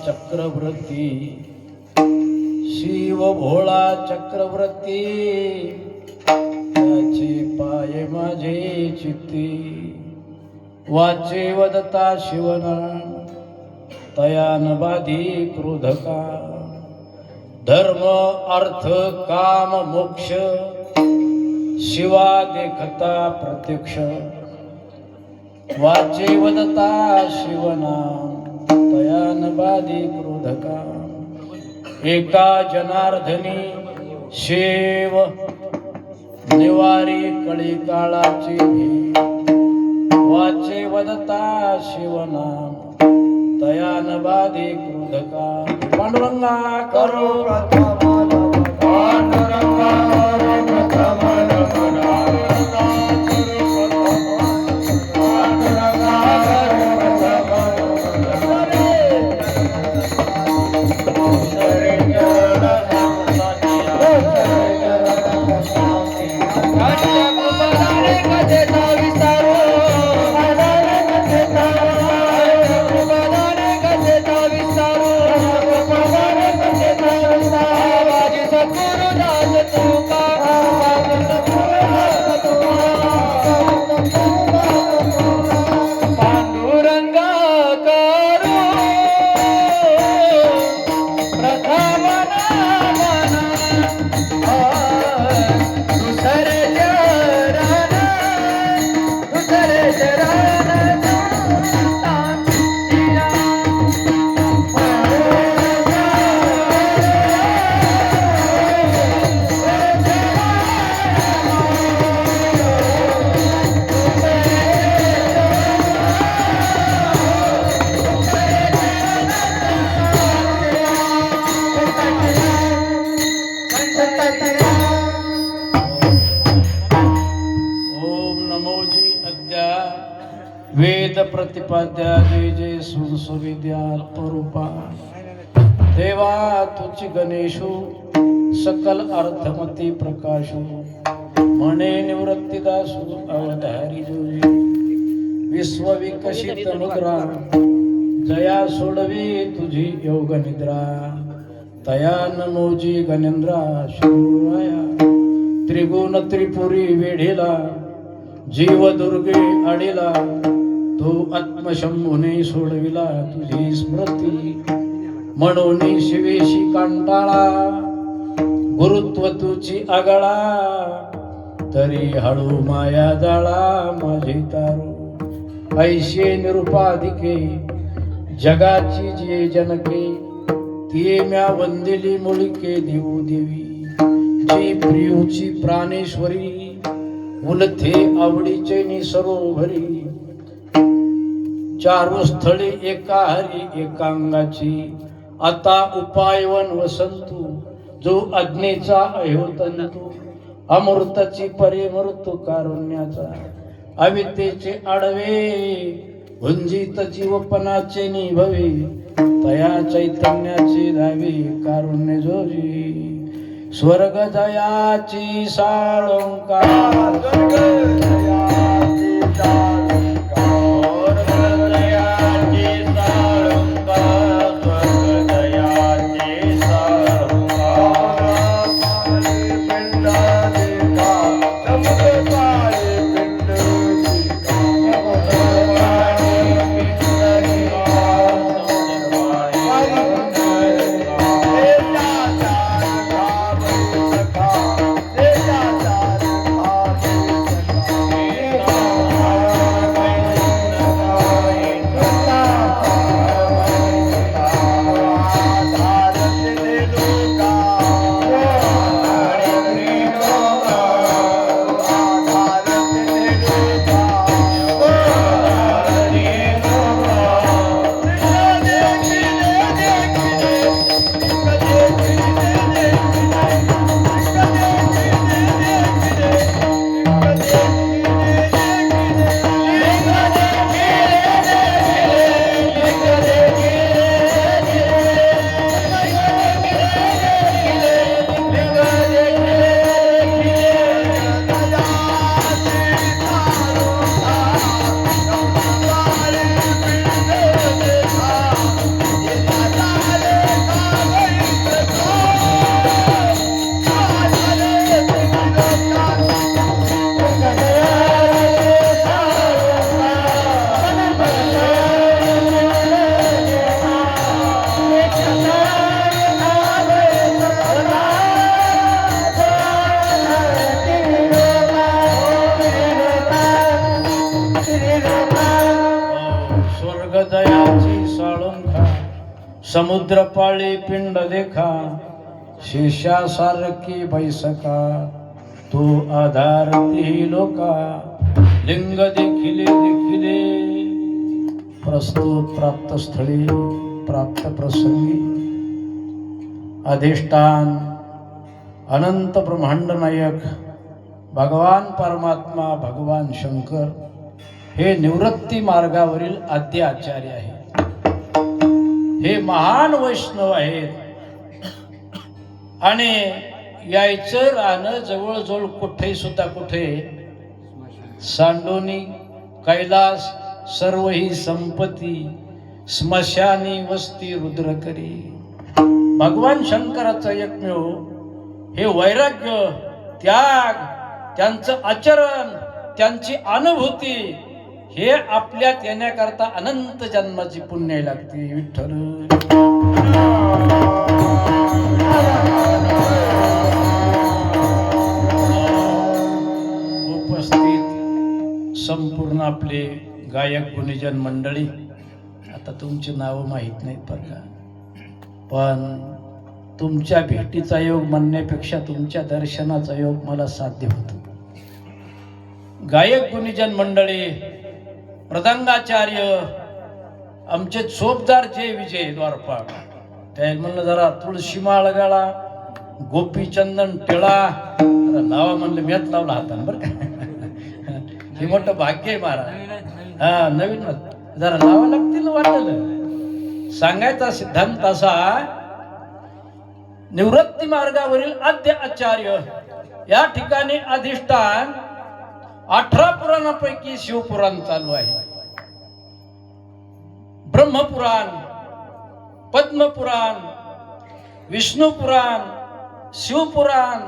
चक्रवर्ती शिव भोळा चक्रवर्ती त्याचे पाय माझे चित्ती वाचे वदता शिवनाम तयान बाधी क्रोधका धर्म अर्थ काम मोक्ष शिवा देखता प्रत्यक्ष वाचे वदता शिवनाम तयान बाधी क्रोधका एका जनार्दनी शिव निवारी कळी काळाची वाचे वदता शिवनाम तयान बाधी क्रोधका पांडुरंगा करो पांडुरंगा वेद प्रतिपाद्या जय जय सुविद्या अल्परूपा देवा तुझी गणेशु सकल अर्थमती प्रकाशु म्हणे निवृत्तीदासु अवधारी जोजी विश्वविकसित मुद्रा जया सोडवी तुझी योग निद्रा तया नमोजी गणेंद्रा शिवाया त्रिगुण त्रिपुरी वेढीला जीव दुर्गे अडीला तू आत्मशंभूने सोडविला तुझी स्मृती म्हणून शिवेशी कंटाळा गुरुत्व तुची आगळा तरी हळू माया जाळा माझे तारू ऐशे निरुपाधिके जगाची जे जनके ती म्या वंदिली मुळिके देऊ देवी जी प्रियूची प्राणेश्वरी उलथे आवडीचे नि सरोवरी चारू स्थळी एका हरी एकांगाची आता उपायवन वसंतू जो अग्नीचा अह्योतंतू अमृताची परे मृत्यू कारुण्याचा अविद्येचे आडवे भुंजित जीवपणाचे निभवे तया चैतन्याचे धावे कारुण्य जोरी स्वर्ग जयाची साळंकार समुद्र पाळी पिंड देखा शेषासारखी बैसका तो आधार ती लोका लिंग देखिले प्रस्तुत प्राप्त स्थळी प्राप्त प्रसंगी अधिष्ठान अनंत ब्रह्मांड नायक भगवान परमात्मा भगवान शंकर हे निवृत्ती मार्गावरील आद्य आचार्य आहे. हे महान वैष्णव आहेत आणि यायचं राहणं जवळजवळ कुठे सुद्धा कुठे सांडोनी कैलास सर्व ही संपत्ती स्मशानी वस्ती रुद्र करी. भगवान शंकराचं एकमेव हे वैराग्य त्याग त्यांचं आचरण त्यांची अनुभूती हे आपल्यात येण्याकरता अनंत जन्माची पुण्य लागते. विठ्ठल उपस्थित संपूर्ण आपले गायक गुणीजन मंडळी, आता तुमची नावं माहीत नाहीत बरं का, पण तुमच्या भेटीचा योग म्हणण्यापेक्षा तुमच्या दर्शनाचा योग मला साध्य होतो. गायक गुणीजन मंडळी, मृदंगाचार्य आमचे चोपदार जे विजय द्वारपाळ, त्या म्हणलं जरा तुळशी माळ गाळा, गोपीचंदन टिळा, लावा म्हणलं मेत लावला हातान बरं का. हे मोठं भाग्य आहे महाराज. हा नवीन जरा लावा लागतील वाटलं. सांगायचा सिद्धांत असा, निवृत्ती मार्गावरील आद्य आचार्य या ठिकाणी अधिष्ठान 18 पुराणापैकी शिवपुराण चालू आहे. ब्रह्मपुराण, पद्मपुराण, विष्णुपुराण, शिवपुराण.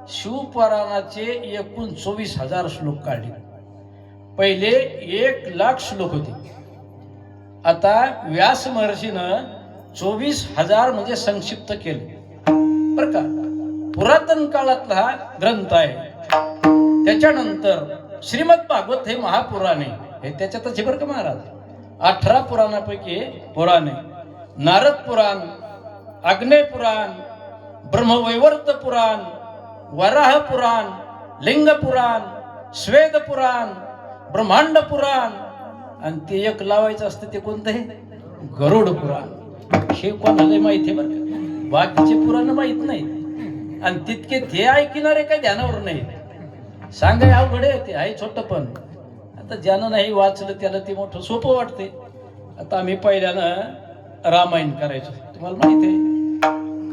शिवपुराणाचे एकूण 24,000 श्लोक काढले. पहिले 1,00,000 श्लोक होते. आता व्यास महर्षीनं 24,000 म्हणजे संक्षिप्त केले बरं का. पुरातन काळातला हा ग्रंथ आहे. त्याच्यानंतर श्रीमद भागवत हे महापुराण आहे. हे त्याच्यातच बरं का महाराज. 18 पुराणापैकी पुराण आहे. नारद पुराण, अग्नेय पुराण, ब्रह्मवैवर्त पुराण, वराह पुराण, लिंग पुराण, स्वेद पुराण, ब्रह्मांड पुराण, आणि ते एक लावायचं असतं ते कोणतं आहे? गरुड पुराण. हे कोणाला माहिती आहे बरं का. बाकीचे पुराण माहित नाहीत आणि तितके ते ऐकणारे काही ध्यानावर नाही. सांगाय अवघड आहे. ते आहे छोटं, पण आता ज्यानं नाही वाचलं त्याला ते मोठं सोपं वाटते. आता आम्ही पहिल्यानं रामायण करायचो, तुम्हाला माहिती आहे.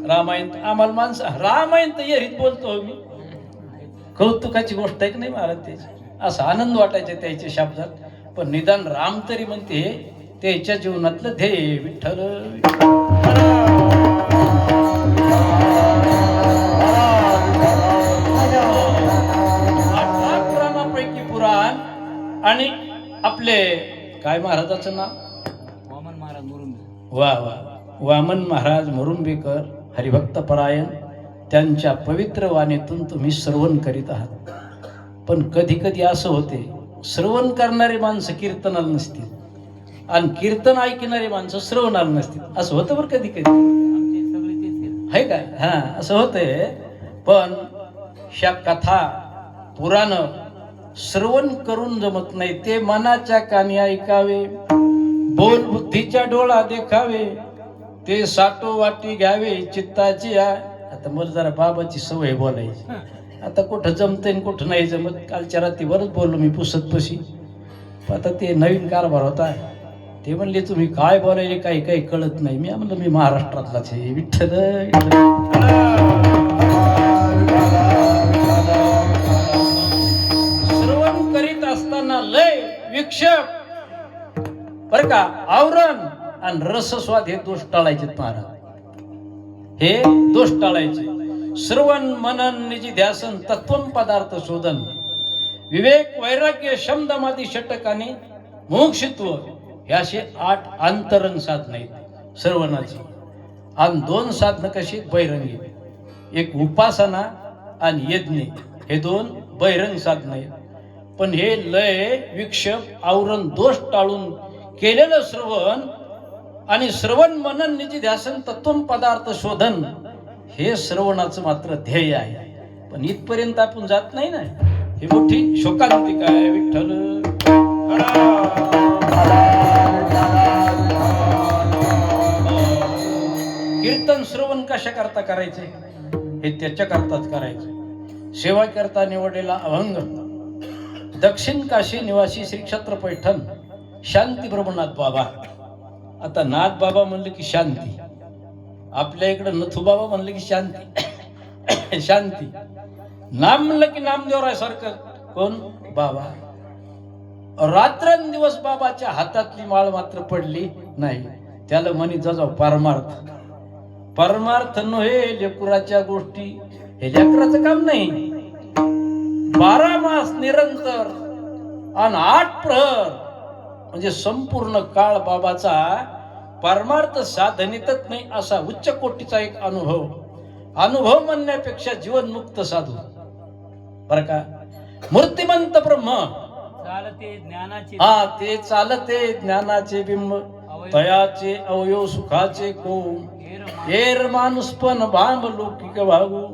रामायण आम्हाला माणसं रामायण तर येरीत बोलतो मी. कौतुकाची गोष्ट आहे की नाही महाराज त्याची. असा आनंद वाटायचा त्याच्या शब्दात. पण निदान राम तरी म्हणते त्याच्या जीवनातलं ध्येय विठ्ठल. पुराण. आणि आपले काय महाराजाचं नाव? वामन महाराज मुरुंबे. वा वा, वामन महाराज मुरुंबेकर हरिभक्त परायण. त्यांच्या पवित्र वाणीतून तुम्ही श्रवण करीत आहात. पण कधी कधी असं होते, श्रवण करणारी माणसं कीर्तनाला नसतील आणि कीर्तन ऐकणारी माणसं श्रवणाला नसतील. असं होतं बरं कधी कधी, आहे का? हा, असं होतंय. पण ह्या कथा पुराण श्रवण करून जमत नाही. ते मनाच्या कानी ऐकावे, बोल बुद्धीच्या डोळा देखावे, ते साठो वाटी घ्यावे चित्ताची. आता मला जरा बाबाची सवय बोलायची. आता कुठं जमते आणि कुठं नाही जमत. कालच्या रात्रीवरच बोललो मी पुसत पशी. आता ते नवीन कारभार होता. ते म्हणले तुम्ही काय बोलायले काही काही कळत नाही. मी म्हणलं मी महाराष्ट्रातलाच आहे. विठ्ठल श्रवण करीत असताना लय विक्षेप बर का, आवरण आणि रसस्वाद हे दोष टाळायचे महाराज. हे दोष टाळायचे. श्रवण मनन निजी ध्यासन तत्वम पदार्थ शोधन, विवेक वैराग्य शमदमादी षटकाने मोक्षित्व, हे असे 8 अंतरंग साधन आहेत श्रवणाची. आणि 2 साधनं कशी? बैरंगी. एक उपासना आणि यज्ञ, हे 2 बैरंग साधन आहेत. पण हे लय विक्षेप आवरण दोष टाळून केलेलं श्रवण आणि श्रवण मनन निजी ध्यासन तत्वम पदार्थ शोधन, हे श्रवणाचं मात्र ध्येय आहे. पण इथपर्यंत आपण जात नाही ना. ही मोठी शोकांतिका आहे. विठ्ठल कीर्तन श्रवण कशा करता करायचे? हे त्याच्या करताच करायचे. सेवा करता निवडलेला अभंग. दक्षिण काशी निवासी श्री क्षेत्र पैठण शांती ब्रह्मनाथ बाबा. आता नाथ बाबा म्हणलं की शांती. आपल्या इकडं नथू बाबा म्हणलं की शांती. शांती. नाम म्हणलं की नामदेवराय सारखं. कोण? बाबा. रात्रंदिवस बाबाच्या हातातली माळ मात्र पडली नाही. त्याला म्हणी जाऊ परमार्थ. परमार्थ नव्हे लेकराच्या गोष्टी. हे लेकराचं काम नाही. 12 मास निरंतर आणि 8 प्रहर म्हणजे संपूर्ण काळ बाबाचा परमार्थ साधनेतच नाही, असा उच्च कोटीचा एक अनुभव म्हणण्यापेक्षा जीवनमुक्त साधू बर का. मूर्तिमंत ब्रह्म चालते ज्ञानाचे. हा, ते चालते ज्ञानाचे बिंब, तयाचे अवयव सुखाचे कोम, एर माणूस पण भांब लौकिक भागू.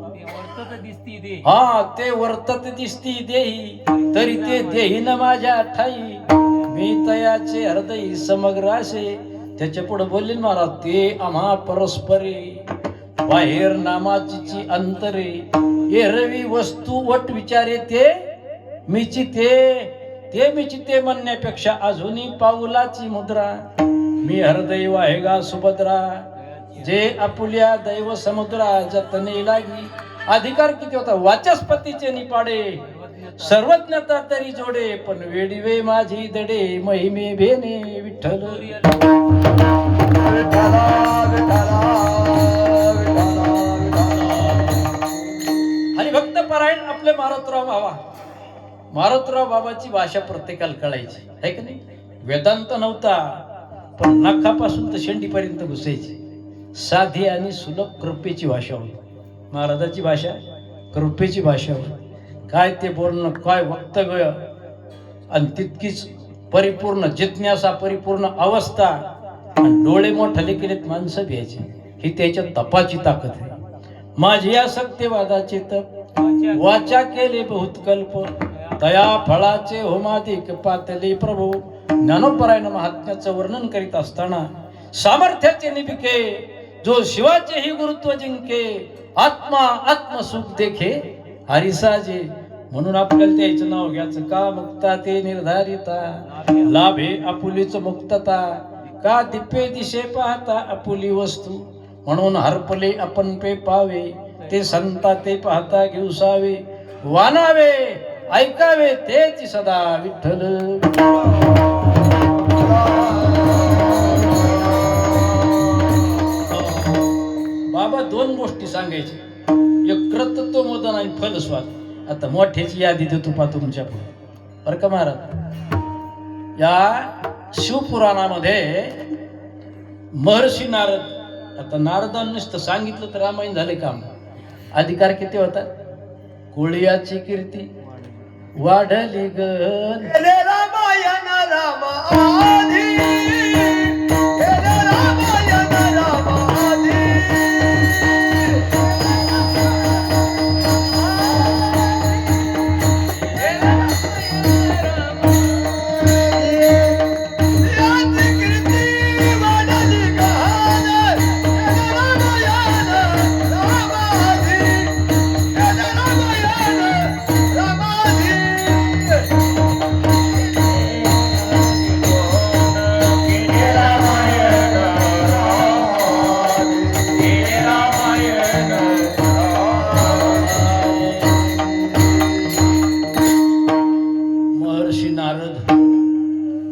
हा, ते वर्तत दिसती देही, तरी ते देही न माझ्या ठाई. मी तयाचे हृदय समग्र असे. त्याच्या पुढे बोलले महाराज, ते आम्हा परस्परे बाहेर नामाची अंतरे. एरवी वस्तू वट विचारे ते मीची ते मीची ते म्हणण्यापेक्षा अजूनही पाऊलाची मुद्रा. मी हृदय वाहेगा सुभद्रा, जे आपुल्या दैव समुद्रा जतने लागी. अधिकार किती होता? वाचस्पतीचे निपाडे, सर्वज्ञता तरी जोडे, पण वेडीवे माझी दडे, महिमे भेने विठ्ठल. हरिभक्त परायण आपले मारुतराव बाबा. मारुतराव बाबाची भाषा प्रत्येकाला कळायची, आहे का नाही? वेदांत नव्हता, पण नाकापासून तर शेंडीपर्यंत घुसायची. साधी आणि सुलभ कृपेची भाषा होती. महाराजाची भाषा कृपेची भाषा होय. काय ते बोलणं, काय वक्तव्य, आणि तितकीच परिपूर्ण जिज्ञासा, परिपूर्ण अवस्था, आणि डोळे मोठाले केलेत माणसं भ्यायची. ही त्याच्या तपाची ताकद आहे. माझी या सत्यवादाचे तप वाचा केले बहुत कल्प, तया फळाचे होमाधिक पातले प्रभू. ज्ञानोपरायण महात्म्याचं वर्णन करीत असताना सामर्थ्याचे निबिके, जो शिवाचे ही गुरुत्व जिंके, आत्मा आत्मसुख देखे हरिसाजे. म्हणून आपल्याला त्याचं नाव घ्यायचं का? मुक्ता ते निर्धारिता, लाभे आपुलीच मुक्तता, का दिपे दिशे पाहता आपुली वस्तू. म्हणून हरपले आपण पे पावे, ते संता ते पाहता घेऊसावे. वानावे ऐकावे तेच सदा विठ्ठल. बाबा दोन गोष्टी सांगायचे, एक कृतत्व मोदन आणि फलस्वाद. आता मोठ्याची यादी देतो पा तुमच्या पुढे बरं का महाराज. या शिवपुराणामध्ये महर्षी नारद, आता नारदांनी नुसतं सांगितलं तर रामायण झाले काम. अधिकार किती होता? कोळियाची कीर्ती वाढली गण, रामायण राम आधी, रामायण राम आधी.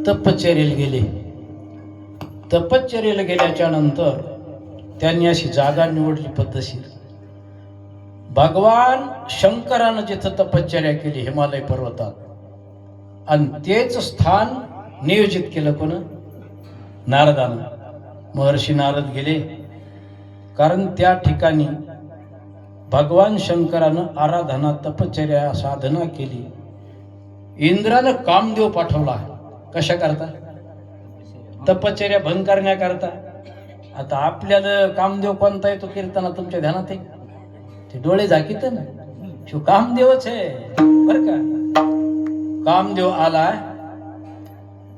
तपश्चर्येला गेले. तपश्चर्येला गेल्याच्या नंतर त्यांनी अशी जागा निवडली पद्धतशीर. भगवान शंकरानं जिथं तपश्चर्या केली हिमालय पर्वतात, आणि तेच स्थान नियोजित केलं कोण? नारदानं. महर्षी नारद गेले, कारण त्या ठिकाणी भगवान शंकरानं आराधना तपश्चर्या साधना केली. इंद्रानं कामदेव पाठवला. कशा करता? तपश्चर्या भंग करण्याकरता. आता आपल्याला कामदेव कोणता येतो कीर्तना तुमच्या ध्यानात आहे? ते डोळे झाकीत ना, शिव कामदेवच आहे बर का. कामदेव आला,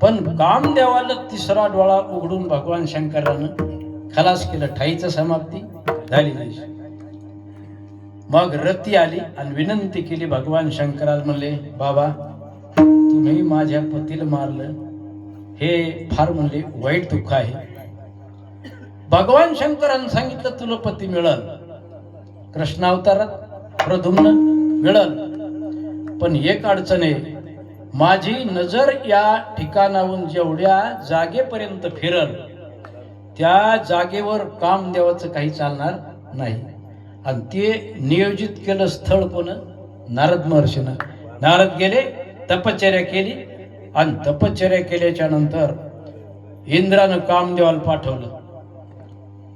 पण कामदेवाला तिसरा डोळा उघडून भगवान शंकरानं खलास केलं. ठाईचं समाप्ती झाली नाही. मग रती आली आणि विनंती केली भगवान शंकराला. म्हणले, बाबा तुम्ही माझ्या पतीला मारलं, हे फार म्हणले वाईट दुःख आहे. भगवान शंकरांनी सांगितलं तुला पती मिळल, कृष्ण अवतारात प्रद्युम्न मिळल, पण एक अडचण आहे. माझी नजर या ठिकाणाहून जेवढ्या जागेपर्यंत फिरल त्या जागेवर कामदेवाचं काही चालणार नाही. आणि ते नियोजित केलं स्थळ कोण? नारद महर्षीनं. नारद गेले, तपश्चर्या केली, आणि तपश्चर्या केल्याच्या नंतर इंद्रानं कामदेवाला पाठवलं.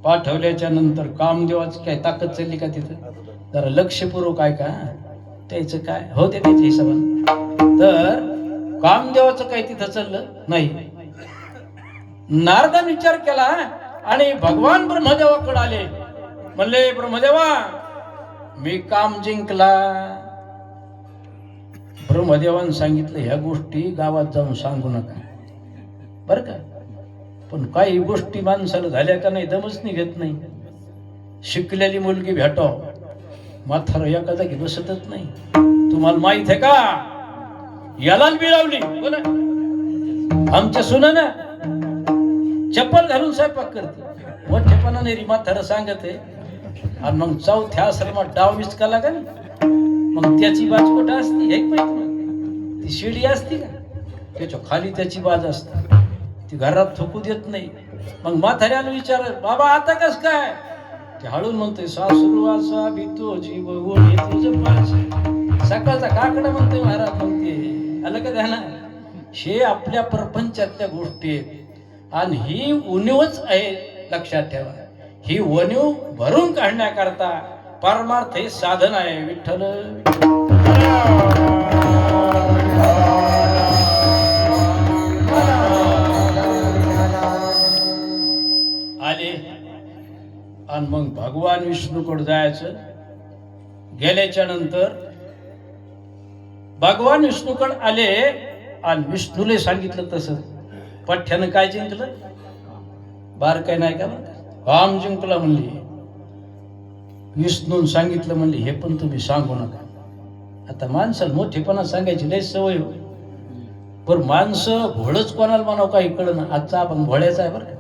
पाठवल्याच्या नंतर कामदेवाची काय ताकद चालली का तिथं? जरा लक्षपूर्वक आहे का त्याचं काय होते त्याच्या हिशोबाने. तर कामदेवाचं काही तिथं चाललं नाही. नारदाने विचार केला आणि भगवान ब्रह्मदेवाकडे आले. म्हणले, ब्रह्मदेवा मी काम जिंकला. ब्रह्मदेवानं सांगितलं ह्या गोष्टी गावात जाऊन सांगू नका बर का. पण काही गोष्टी माणसाला झाल्या का नाही दमच निघत नाही. शिकलेली मुलगी भेटाव, म्हातारं एका जागी बसतच नाही. तुम्हाला माहित आहे का, याला बिळवली बोला आमच्या सुनानं चप्पल घालून स्वयंपाक करते. मोठेपणाने म्हातारं सांगत आहे. आणि मग चौथ्या आश्रमात डाव विचकाला का नाही, मग त्याची बाज कुठं असते एक माहिती? ती शिडी असते का, त्याच्या खाली त्याची बाज असते. ती घरात थोकू देत नाही. मग म्हाताऱ्याला विचार, बाबा आता कस काय? ते हळून म्हणतोय, सासरू वासा भीतो जीव ओढे तुझं पास. सकाळचा काकडा म्हणतोय महाराज. म्हणते आलं का ध्याना? हे आपल्या प्रपंचातल्या गोष्टी आहेत, आणि ही उणीवच आहे. लक्षात ठेवा, ही उणीव भरून काढण्याकरता परमार्थ हे साधन आहे विठ्ठल. आले आणि मग भगवान विष्णूकडे जायचं. गेल्याच्या नंतर भगवान विष्णूकडे आले आणि विष्णूले सांगितलं तसं. पठ्यानं काय जिंकलं? बार काय नाही का? काम जिंकला म्हणली. विष्णून सांगितलं म्हणली हे पण तुम्ही सांगू नका. आता माणसाला मोठेपणा सांगायची लय सवय हो, पण माणसं भोळच कोणाला म्हणावं काही कळ ना. आजचा आपण भोळ्याचा आहे बरं का,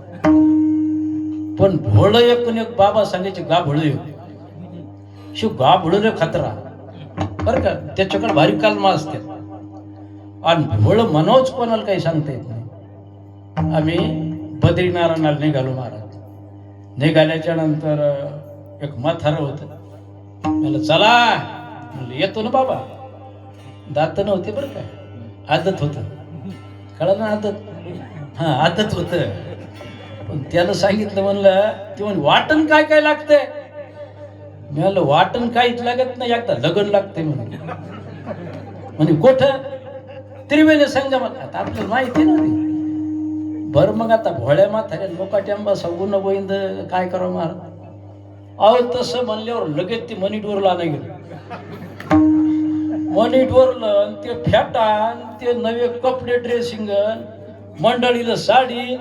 पण भोळ एक बाबा सांगायचे गाभोळ शिव गाभोळ खतरा बरं का, त्याच्याकडे भारी कालमा असते. आणि भोळ म्हणावच कोणाला काही सांगता येत नाही. आम्ही बद्रीनारायणाला निघालो महाराज. निघाल्याच्या नंतर एक म्हातारं होतं. म्हणलं चला, म्हणलं येतो ना बाबा. दात नव्हते बरं काय, आदत होत. कळलं ना आदत? हा आदत होत. पण त्याला सांगितलं म्हणलं, ते म्हणे वाटण काय काय लागतंय. मी म्हणलं वाटण काहीच लागत नाही, एकदा लगन लागते म्हणे कुठं? त्रिवेणी संगम. आता आपल्याला माहिती ना ते. बरं मग आता भोळ्या म्हाताऱ्या लोकाट्यांबा सांगून गोविंद काय करावं महाराज. अहो तसं म्हणल्यावर लगेच ते मनी डोरला नाही गेलं. मनी डोरलं ते फॅटान, ते नवे कपडे, ड्रेसिंग, मंडळीला साडी,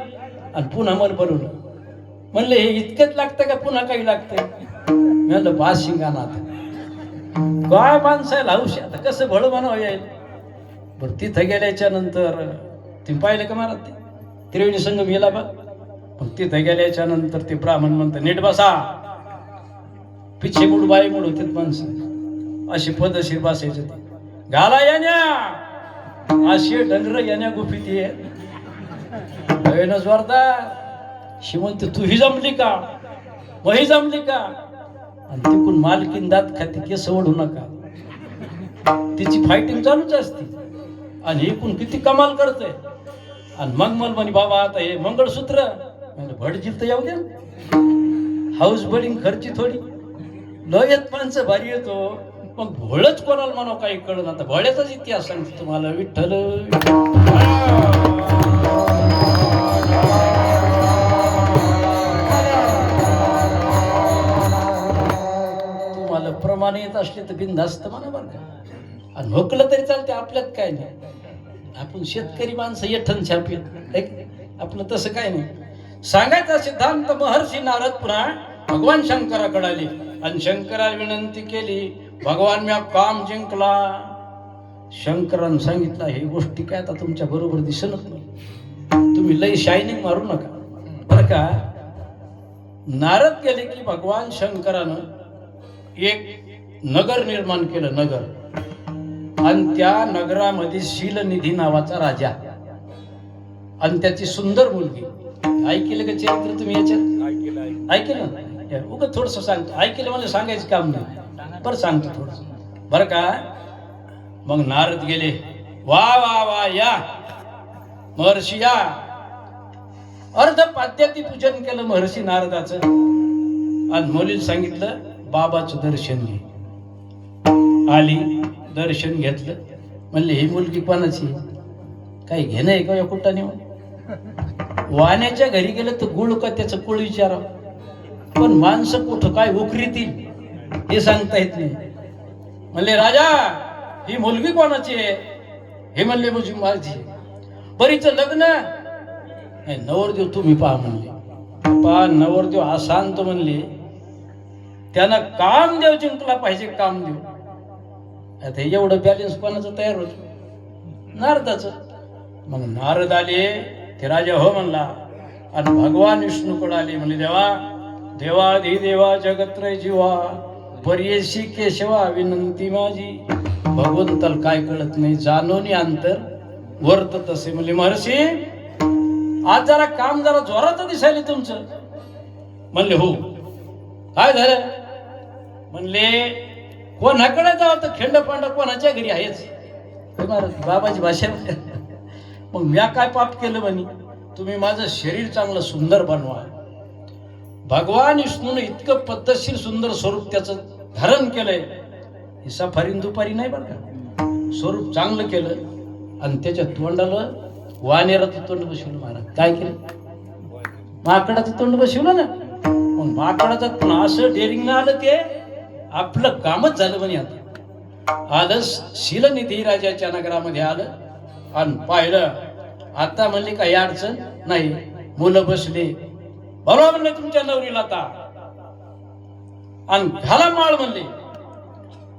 आणि पुन्हा मन बनवलं. म्हणलं हे इतकंच लागतं का पुन्हा काही लागतंय? म्हणलं बाशिंगाना आता काय माणसाला हौशी. आता कसं भळ म्हणावं येईल. बरं तिथं गेल्याच्या नंतर तुम्ही पाहिलं का महाराज ते त्रिवेणी संगम गेला बा. मग तिथं गेल्याच्या नंतर ते ब्राह्मण म्हणतं नीट बसा. पिछे मुड बाई मुड होते माणसं, अशी पदशीर बसायचं. ते घाला यान्या अशी डंगर यान्या गुफीत ये जोरदार. शिवंत तूही जमली का, वही जमली का. आणि तिकून मालकीन दात खाती केस ओढू नका. तिची फायटिंग चालूच असते. आणि एकूण किती कमाल करते. आणि मग मला म्हणे बाबा आता हे मंगळसूत्र भडजील तर येऊ द्या. हाऊस बोर्डिंग खर्ची थोडी लयत माणसं भारी येतो. मग भोळच कोणाला म्हणावं काही कळलं. आता भोळ्याचाच इतिहास सांगतो तुम्हाला विठ्ठल. तुम्हाला प्रमाण येत असले तर बिनधास्त म्हणा बरं का. आणि होकलं तरी चालते, आपल्यात काय नाही. आपण शेतकरी माणसं येठन छापी आपलं तसं काय नाही. सांगायचा सिद्धांत महर्षी नारद पुन्हा भगवान शंकराकडे आले आणि शंकराला विनंती केली. भगवान मी काम जिंकला. शंकरानं सांगितलं हे गोष्टी काय आता तुमच्या बरोबर दिसत नाही. तुम्ही लई शायनिंग मारू नका बरं का. नारद गेले की भगवान शंकरानं एक नगर निर्माण केलं. नगर, आणि त्या नगरामध्ये शीलनिधी नावाचा राजा आणि त्याची सुंदर मुलगी. ऐकलं का चरित्र तुम्ही याच्यात? ऐकलं उगं थोडस सांगतो. ऐकलं मला सांगायचं काम नाही, बरं सांगतो थोडस बरं का. मग नारद गेले. वा वा वा या महर्षी या. अर्ध पाद्याती पूजन केलं महर्षी नारदाचं. आणि मुलीला सांगितलं बाबाचं दर्शन घे. आली, दर्शन घेतलं. म्हणले ही मुलगी कोणाची? काही घेणं आहे का या कुठाने? वाण्याच्या घरी गेलं तर गुळ का त्याचं कुळ विचारा. पण माणसं कुठं काय उकरीतील हे सांगता येत नाही. म्हणले राजा ही मुलगी कोणाची आहे? हे म्हणले मुलगी माझी. बरीच लग्न नाही. नवरदेव तुम्ही पहा म्हणले. पहा नवरदेव अशांत म्हणले. त्यांना कामदेव जिंकला पाहिजे. कामदेव. आता एवढं बॅलन्स कोणाचं तयार होत? नारदाचं. मग नारद आले. ते राजा हो म्हणला. आणि भगवान विष्णूकडे आले. म्हणजे देवा देवाधी देवा जगत्रय जीवा पर्यशी केशवा विनंती माझी. भगवंताला काय कळत नाही, जाणून अंतर वर्तत असे. म्हणजे महर्षी आज जरा काम जरा जोरात दिसायले तुमचं. म्हणले हो. काय झालं? म्हणले कोणाकडे जावं तर खेंडपांडा कोणाच्या घरी आहेच. बाबाची भाषा. मग म्या काय पाप केलं म्हणे? तुम्ही माझं शरीर चांगलं सुंदर बनवा. भगवान विष्णूने इतकं पद्धतशीर सुंदर स्वरूप त्याचं धारण केलंय. ही सफारीन दुपारी नाही बरं का, स्वरूप चांगलं केलं आणि त्याच्या तोंडाला वानेराचं तोंड बसवलं. महाराज काय केलं, माकडाचं तोंड बसवलं ना. मग माकडाचं पण असं डेअरिंग आलं ते आपलं कामच झालं म्हणे. आता आलं शिलनिधी राजाच्या नगरामध्ये आलं आणि पाहिलं. आता म्हणले काही अडचण नाही, मुलं बसले. बरोबर म्हणले तुमच्या नवरीला आता आणि घाला माळ म्हणले.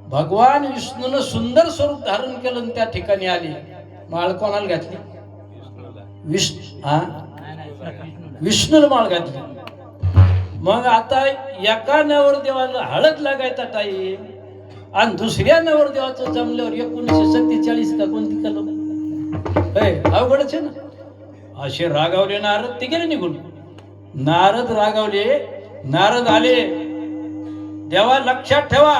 भगवान विष्णूनं सुंदर स्वरूप धारण केलं आणि त्या ठिकाणी आली. माळ कोणाला घातली, विष्णूला माळ घातली. मग आता एका नवरदेवाला हळद लागायचा टाईम आणि दुसऱ्या नवरदेवाचं जमल्यावर 1947 का कोणती कलम अवघडच आहे ना. असे रागावले नारद, ते गेले निघून. नारद रागावले, नारद आले. देवा लक्षात ठेवा,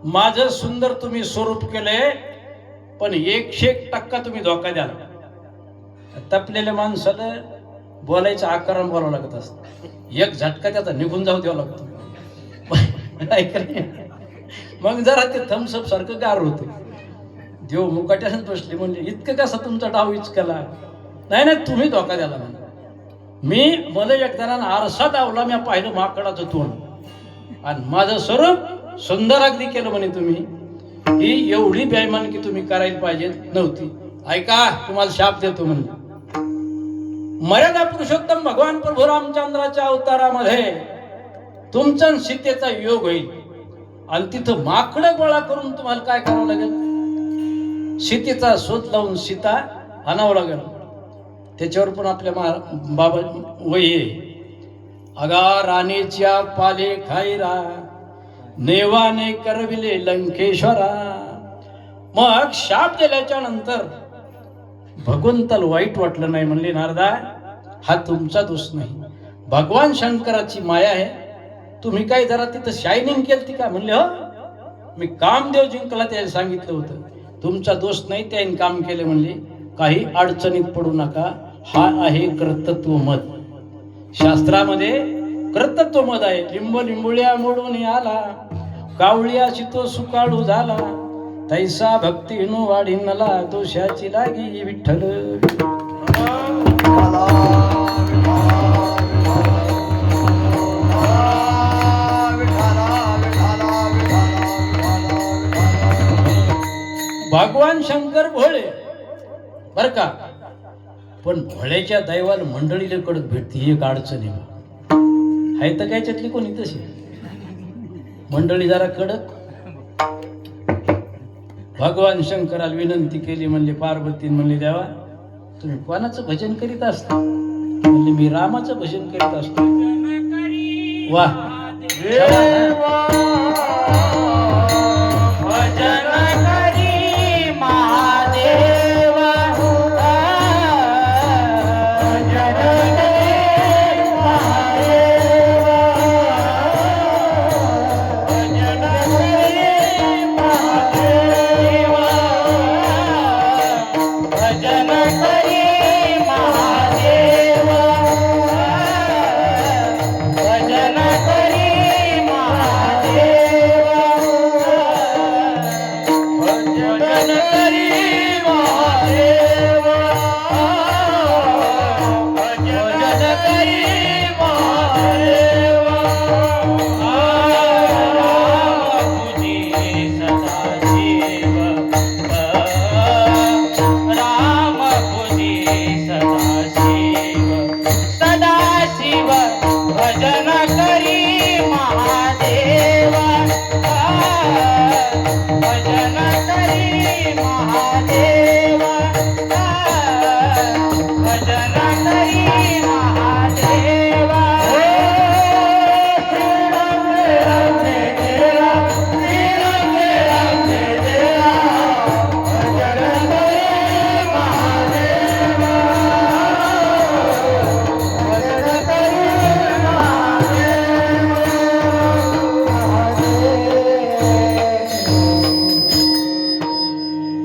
माझं सुंदर तुम्ही स्वरूप केलंय पण 101% तुम्ही धोका द्याल. तपलेल्या माणसाला बोलायचं आकारानं बोलावं लागत असत. एक झटका त्याचा निघून जाऊ द्यावा लागतो. मग जरा ते थम्सअप सारखं गार होते. देव मुकाट्यानं बसले म्हणजे इतकं कसा तुमचा डाव इचकला. नाही नाही तुम्ही धोका द्याला म्हणजे. मी मला एकदा आरसा डावला, मी पाहिलं माकडाचं तोंड आणि माझं स्वरूप सुंदर अगदी केलं म्हणे. तुम्ही ही एवढी बेईमान की तुम्ही करायला पाहिजे नव्हती. ऐका तुम्हाला शाप देतो म्हणजे. मर्यादा पुरुषोत्तम भगवान प्रभू रामचंद्राच्या अवतारामध्ये तुमचा सीतेचा योग होईल आणि तिथं माकडं गोळा करून तुम्हाला काय करावं लागेल, सीतेचा शोध लावून सीता आणावं लागेल. त्याच्यावर पण आपल्या बाबा वय अगा राणीच्या पाले खाईरा नेवाने करविले लंकेश्वरा. मग शाप दिल्याच्या नंतर भगवंताला वाईट वाटलं नाही. म्हणले नारदा हा तुमचा दोष नाही, भगवान शंकराची माया आहे. तुम्ही काय जरा तिथं शायनिंग केली का. म्हणले हो, मी कामदेव जिंकला त्याला सांगितलं होतं, तुमचा दोष नाही, त्याने काम केले. म्हणले काही अडचणीत पडू नका, हा आहे कर्तृत्व मत. शास्त्रामध्ये कर्तृत्व मत आहे. लिंब लिंबुळ्या मोडून आला, कावळ्याशी तो सुकाळू झाला, तैसा भक्तीनु वाढीनला, दोषाची लागी विठ्ठल. भगवान शंकर भोळे बर का, पण भोळ्याच्या दैवाला मंडळीला कडक भेटते. ही एक अडचण आहे तर त्याच्यातली कोणी तशी मंडळी जरा कडक. भगवान शंकराला विनंती केली. म्हणले पार्वती म्हणले देवा तुम्ही कोणाचं भजन करीत असता. म्हणले मी रामाचं भजन करीत असतो. वा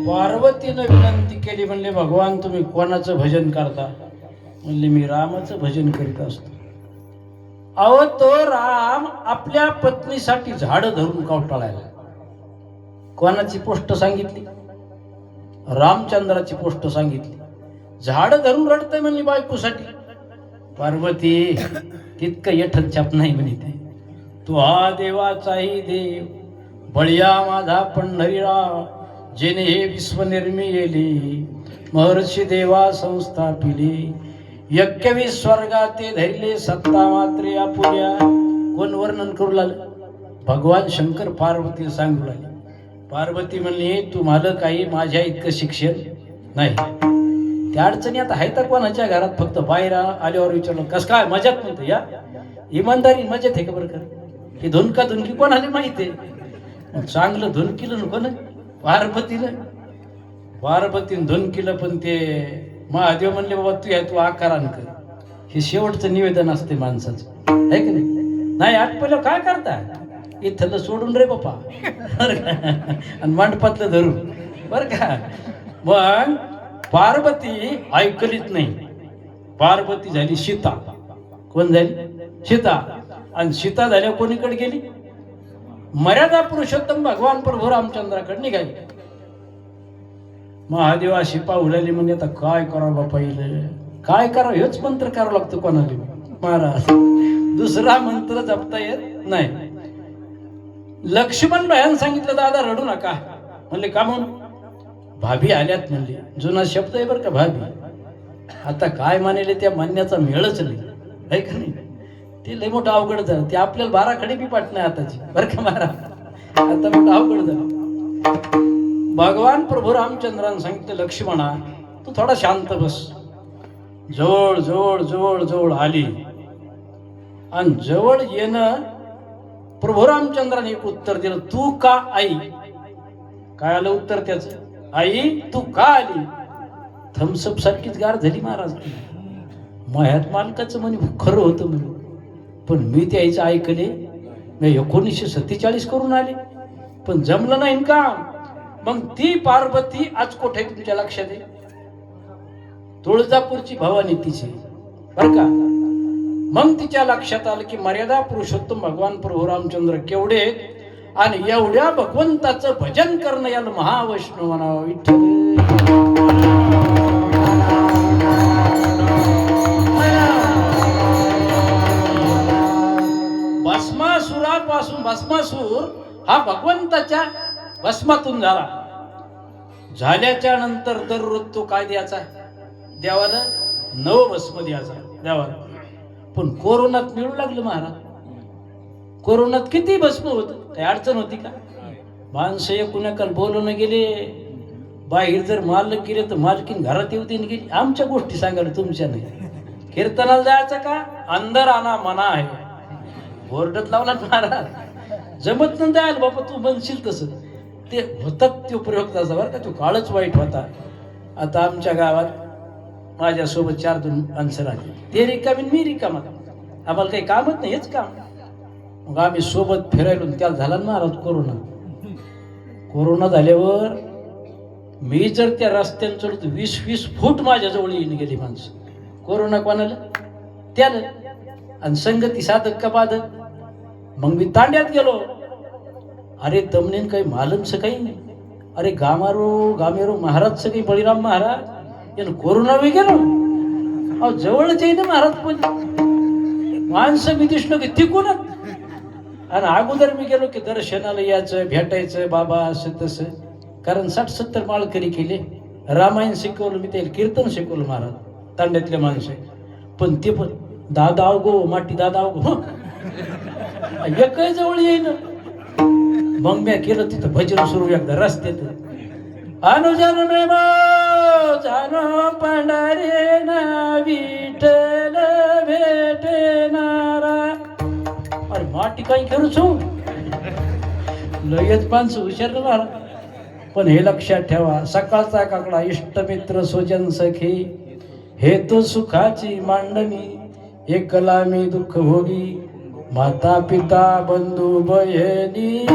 पार्वतीनं विनंती केली. म्हणले भगवान तुम्ही कोणाचं भजन करता. म्हणले मी रामाचं भजन करीत असतो. अहो तो राम आपल्या पत्नीसाठी झाडं धरून कवटाळायला. कोणाची पोस्ट सांगितली? रामचंद्राची पोस्ट सांगितली. झाडं धरून रडतंय म्हणली बायकोसाठी. पार्वती तितकं येठत छाप नाही म्हणे ते. तू हा देवाचाही देव, बळिया माझा पंढरीराव, जेने हे विश्व निर्मिली, महर्षी देवा संस्थापिली, 21 स्वर्गाते धैर्य सत्ता मात्रे आपुल्या. कोण वर्णन करू लागलं? भगवान शंकर पार्वतीला सांगू लागले. पार्वती म्हणली तुम्हाला काही माझ्या इतकं शिक्षण नाही. त्या अडचणी आता आहेत कोणाच्या घरात? फक्त बाहेर आल्यावर विचारलं कस काय मजात म्हणतो. या इमानदारी मजेत आहे का बरं का? ही धुनका धुनकी कोणाला माहिती आहे? चांगलं धुनकीलं नको ना पार्वतीनं. पार्वतीनं धुनकीलं पण ते महादेव म्हणले बाबा तू आकारान कर. हे शेवटचं निवेदन असते माणसाचं, आहे की नाही? नाही आटपलं काय करता? इथलं सोडून रे बापा बरं का, आणि मंडपातलं धरून बरं का. मग पार्वती ऐकलीच नाही. पार्वती झाली सीता. कोण झाली? सीता. आणि सीता झाल्या कोणीकडे गेली? मर्यादा पुरुषोत्तम भगवान प्रभू रामचंद्राकडे निघाली. महादेव अशी पाहुल्याली म्हणजे आता काय करावं बापा, येईल काय करावं हेच मंत्र करावं लागतं कोणाला महाराज. दुसरा मंत्र जपता येत नाही. लक्ष्मण भयान सांगितलं दादा रडू नका. म्हणले का म्हणून? भाभी आल्यात म्हणले. जुना शब्द आहे बरं का भाभी. आता काय मानेले त्या म्हणण्याचा मेळच नाही, आहे का नाही? ते लय मोठं अवघड झालं. ते आपल्याला 12 खडी बी पाठ नाही आताची बरं का महाराज. आता मोठं अवघड झालं. भगवान प्रभू रामचंद्रानं सांगितलं लक्ष्मणा तू थोडा शांत बस. जवळ जवळ जवळ जवळ आली आणि जवळ येणं प्रभू रामचंद्राने एक उत्तर दिलं. तू का आई? काय आलं उत्तर त्याचं? आई तू का आली? थम्सअप सारखीच गार झाली महाराज. मह्यात मालकाचं म्हणे खरं होतं म्हणे, पण मी त्याचं ऐकले. मी 1947 करून आले पण जमलं नाही का? मग ती पार्वती आज कुठे तुमच्या लक्षात आहे? तुळजापूरची भवानी तिची बरं का. मग तिच्या लक्षात आलं की मर्यादा पुरुषोत्तम भगवान प्रभू रामचंद्र केवढे आणि एवढ्या भगवंताचं भजन करणं याला महावैष्णव म्हणावं. विठ्ठल भस्मासुरापासून, भस्मासूर हा भगवंताच्या भस्मातून झाला. झाल्याच्या नंतर दररोज तो काय द्यायचा? देवाला नवभस्म द्यायचा देवाला. पण कोरोनात मिळू लागलं महाराज. कोरोनात किती भस्म होत, काही अडचण होती का? माणसं एकूणाकाल बोलवणं गेले. बाहेर जर मालक गेले तर मालकीन घरात येऊ देऊन गेली. आमच्या गोष्टी सांगायला तुमच्या नाही. कीर्तनाला जायचं का? अंदर आणा मना आहे. बोर्डात लावला महाराज. जमत न द्याल बाबा तू बनशील तसं. ते होतात तो प्रयोग तसा बरं का. तो काळच वाईट होता. आता आमच्या गावात माझ्यासोबत 4 माणसं राहते. ते रिकामी मी रिकामा. आम्हाला काही कामच नाही, हेच काम. मग आम्ही सोबत फिरायलो. त्याला झाला ना महाराज कोरोना. कोरोना झाल्यावर मी जर त्या रस्त्याने चढतो 20-20 फूट माझ्याजवळ येऊन गेली माणसं. कोरोना कोणाला? त्याला. आणि संगती साधक का बाधक. मग मी तांड्यात गेलो. अरे तमनेन काही मालमचं काही नाही. अरे गामेरो महाराज काही बळीराम महाराज यानं कोरोना वे गेलो. अहो जवळच आहे ना महाराज. पण माणसं मी दिसलो की तिकूनच. आणि अगोदर मी गेलो की दर्शनाला यायचं, भेटायचं बाबा असं तसं. कारण 60-70 माळकरी केले. रामायण शिकवलं मी, त्याला कीर्तन शिकवलं महाराज तांड्यातले माणसं. पण ते पण दादा अवगो माटी दादा अवगो एकही जवळ येईन. मग मी केलं तिथं भजन सुरू एकदा रस्त्यात. अनुजन मेम जानो पंढरे ना विठ्ठल भेटणारा. अरे माटी काही करू छू लगेच माणसं हुशार राहणार. पण हे लक्षात ठेवा, सकाळचा काकडा इष्टमित्र स्वजन सखी हेतू सुखाची मांडणी. एकला मी दुःख भोगी माता पिता बंधू बहिणी.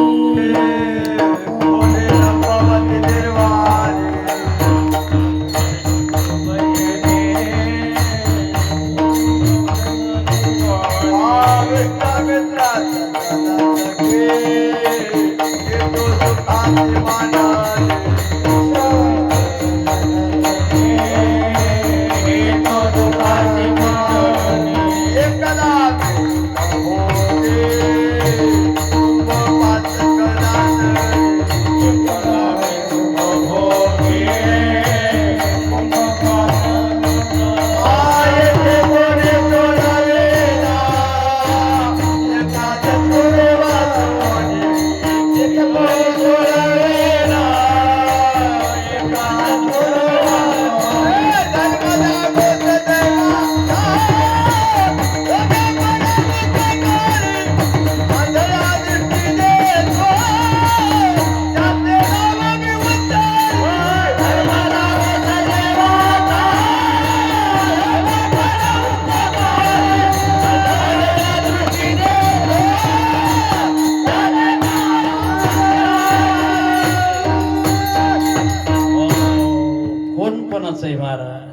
कोणपणाचं आहे महाराज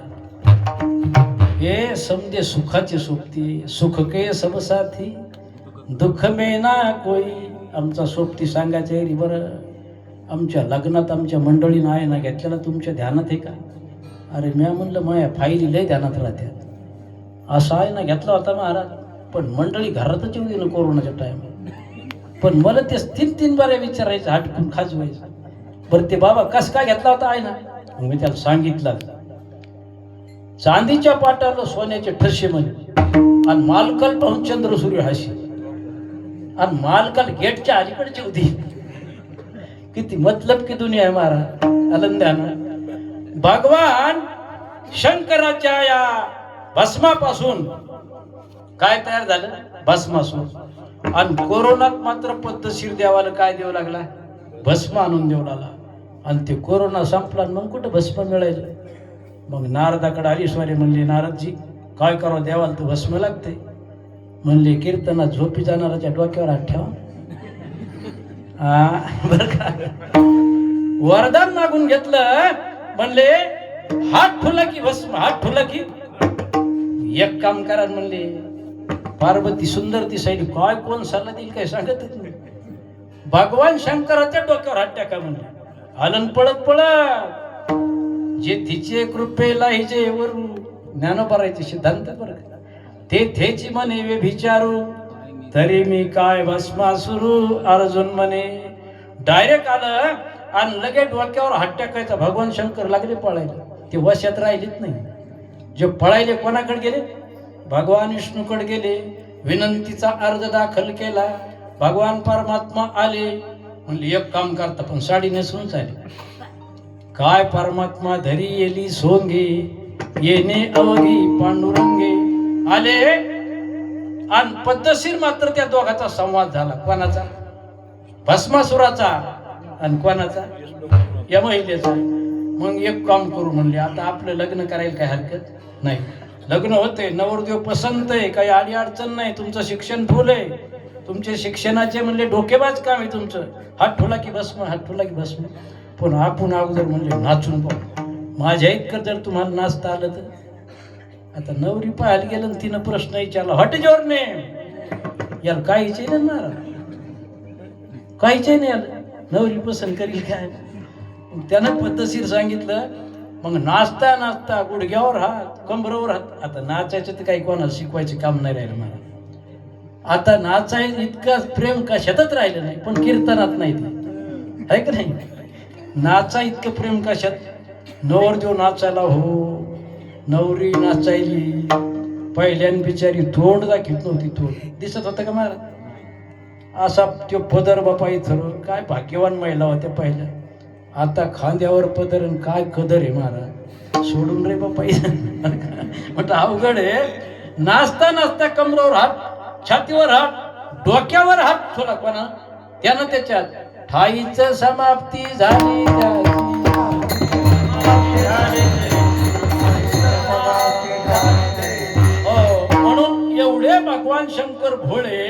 हे समजे सुखाची सोबती सुख के सब साथी दुःख में ना कोई आमचा सोबती सांगायचं आहे बरं आमच्या लग्नात आमच्या मंडळीनं आहे ना घेतलेला तुमच्या ध्यानात आहे का अरे म्या म्हणलं माया फाईली लय ध्यानात राहत्या असा आहे ना घेतला होता महाराज पण मंडळी घरातच येऊ दे ना कोरोनाच्या टायमात पण मला ते तीन बाऱ्या विचारायचं हटकून खाजवायचं बरं ते बाबा कस काय घेतला होता आहे ना मग मी त्याला सांगितलं चांदीच्या पाटाला सोन्याचे ठसे म्हणे आणि मालकाल पाहून चंद्र सूर्य हाशी आणि मालकाल गेटच्या अलीकडची होती किती मतलब की दुनिया आहे महाराज आनंदानं भगवान शंकराच्या या भस्मापासून काय तयार झालं भस्मासून आणि कोरोनात मात्र पद्धतशीर देवाला काय देऊ लागला भस्म आणून देऊ लागला आणि ते कोरोना संपला मग कुठं भस्म मिळायचं मग नारदाकडे आली स्वारी म्हणली नारदजी काय करावं देवाला तर भस्म लागते म्हणले कीर्तनात झोपी जाणाराच्या डोक्यावर हात ठेवा बर का वरदान मागून घेतलं म्हणले हात ठुला की भस्म हात ठुला की एक काम करा म्हणले पार्वती सुंदर ती सैली काय कोण सल्ला देईल काय सांगतच नाही भगवान शंकराच्या डोक्यावर हात टाका म्हणले आलन पळत पळत जे तिचे कृपेला हिचे वरू ज्ञानोबारायचे सिद्धांत बरं ते थेची म्हणे वे विचारू तरी मी काय भस्मासुरू अर्जुन म्हणे डायरेक्ट आलं आणि लगेच डोक्यावर हात टाकायचा भगवान शंकर लागले पळायला ते वशात राहिलेच नाही जे पळायले कोणाकडे गेले भगवान विष्णूकडे गेले विनंतीचा अर्ज दाखल केला भगवान परमात्मा आले म्हणले एक काम करता पण साडी नेसून चाले काय परमात्मा धरी येली सोंगे येणे अवघी पांडुरंगे आले आणि पद्धतशीर मात्र त्या दोघाचा संवाद झाला कोणाचा भस्मासुराचा आणि कोणाचा या महिलेचा मग एक काम करू म्हणले आता आपलं लग्न करायला काय हरकत नाही लग्न होते नवरदेव पसंत आहे काही आडी अडचण नाही तुमचं शिक्षण फुल आहे तुमचे शिक्षणाचे म्हणले डोकेबाज काम आहे तुमचं हात ठोला की भस्म हात ठोला की भस्म पण आपण अगोदर म्हणले नाचून पाहू माझ्या इतकं जर तुम्हाला नाचता आलं तर आता नवरी पाहायला गेलं आणि तिनं प्रश्न विचारला हट जोर ने यार काहीच नाही ना काहीच नाही याला नवरी पसंत करील काय त्यानं पद्धतशीर सांगितलं मग नाचता नाचता गुडघ्यावर हात कंबरावर हात आता नाचायचं तर काही कोणाला शिकवायचं काम नाही राहिलं मला आता नाचायचं इतकं प्रेम कशातच राहिलं नाही पण कीर्तनात नाही ते आहे का नाही नाचा इतकं प्रेम कशात नवरदेव नाचायला हो नवरी नाचायली पहिल्यान बिचारी तोंड दाखवत नव्हती तोंड दिसत होतं का मला असा तो पदर बापा इथं काय भाग्यवान महिला होत्या पहिल्या आता खांद्यावर पदर आणि काय कदर आहे महाराज सोडून रे बापा म्हटलं अवघड आहे नाचता नाचता कमरावर हात छातीवर हात डोक्यावर हात थोडा कोणा त्यानं त्याच्यात ठाईच समाप्ती झाली म्हणून एवढे भगवान शंकर भोळे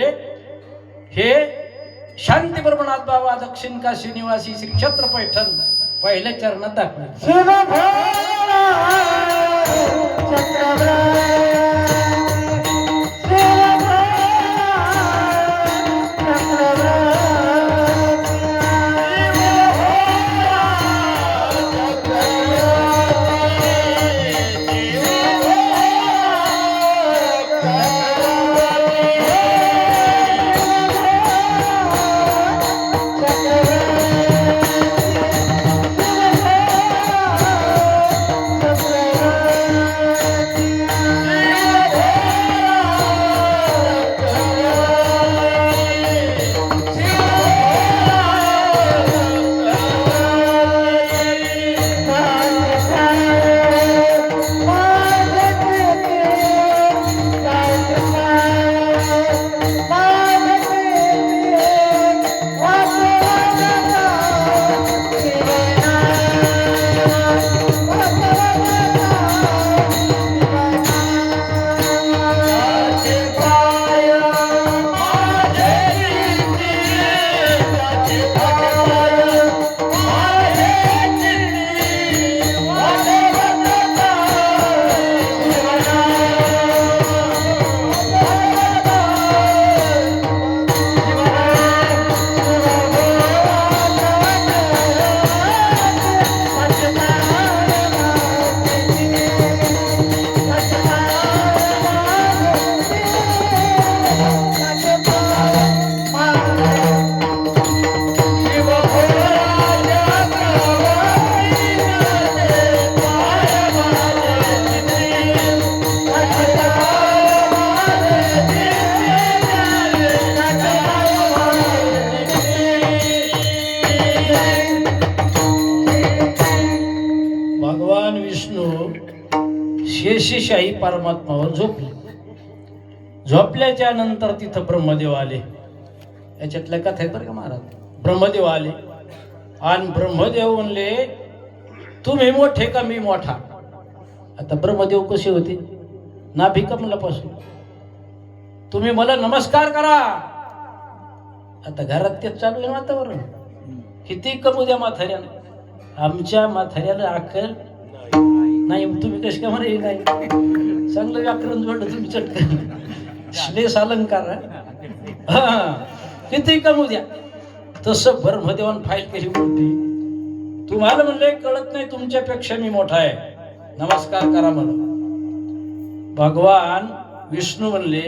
हे शांती ब्रह्मनाथ बाबा दक्षिण काशी निवासी श्री क्षेत्र पैठण पहिल्या चरणात दाखवले शेषशाही परमात्मावर झोपले. झोपल्याच्या नंतर तिथं ब्रह्मदेव आले. याच्यातल्या कथा आहेत बरं का महाराज. ब्रह्मदेव आले आणि ब्रह्मदेव म्हणले तुम्ही मोठे का मी मोठा. आता ब्रह्मदेव कसे होते, नाभी कमलापासून. तुम्ही मला नमस्कार करा. आता घरात तेच चालू आहे वातावरण. किती कमू द्या म्हाताऱ्याला, आमच्या म्हाताऱ्याला अक्कल नाही. तुम्ही कशी काय म्हणे नाही, चांगलं व्याकरण जोडलं तुम्ही चटकन. श्लेष अलंकार. हा किती कमू द्या. तसं ब्रह्मदेवान फाईल केली मोठी. तुम्हाला म्हणले कळत नाही तुमच्यापेक्षा मी मोठा आहे, नमस्कार करा मला. भगवान विष्णू म्हणले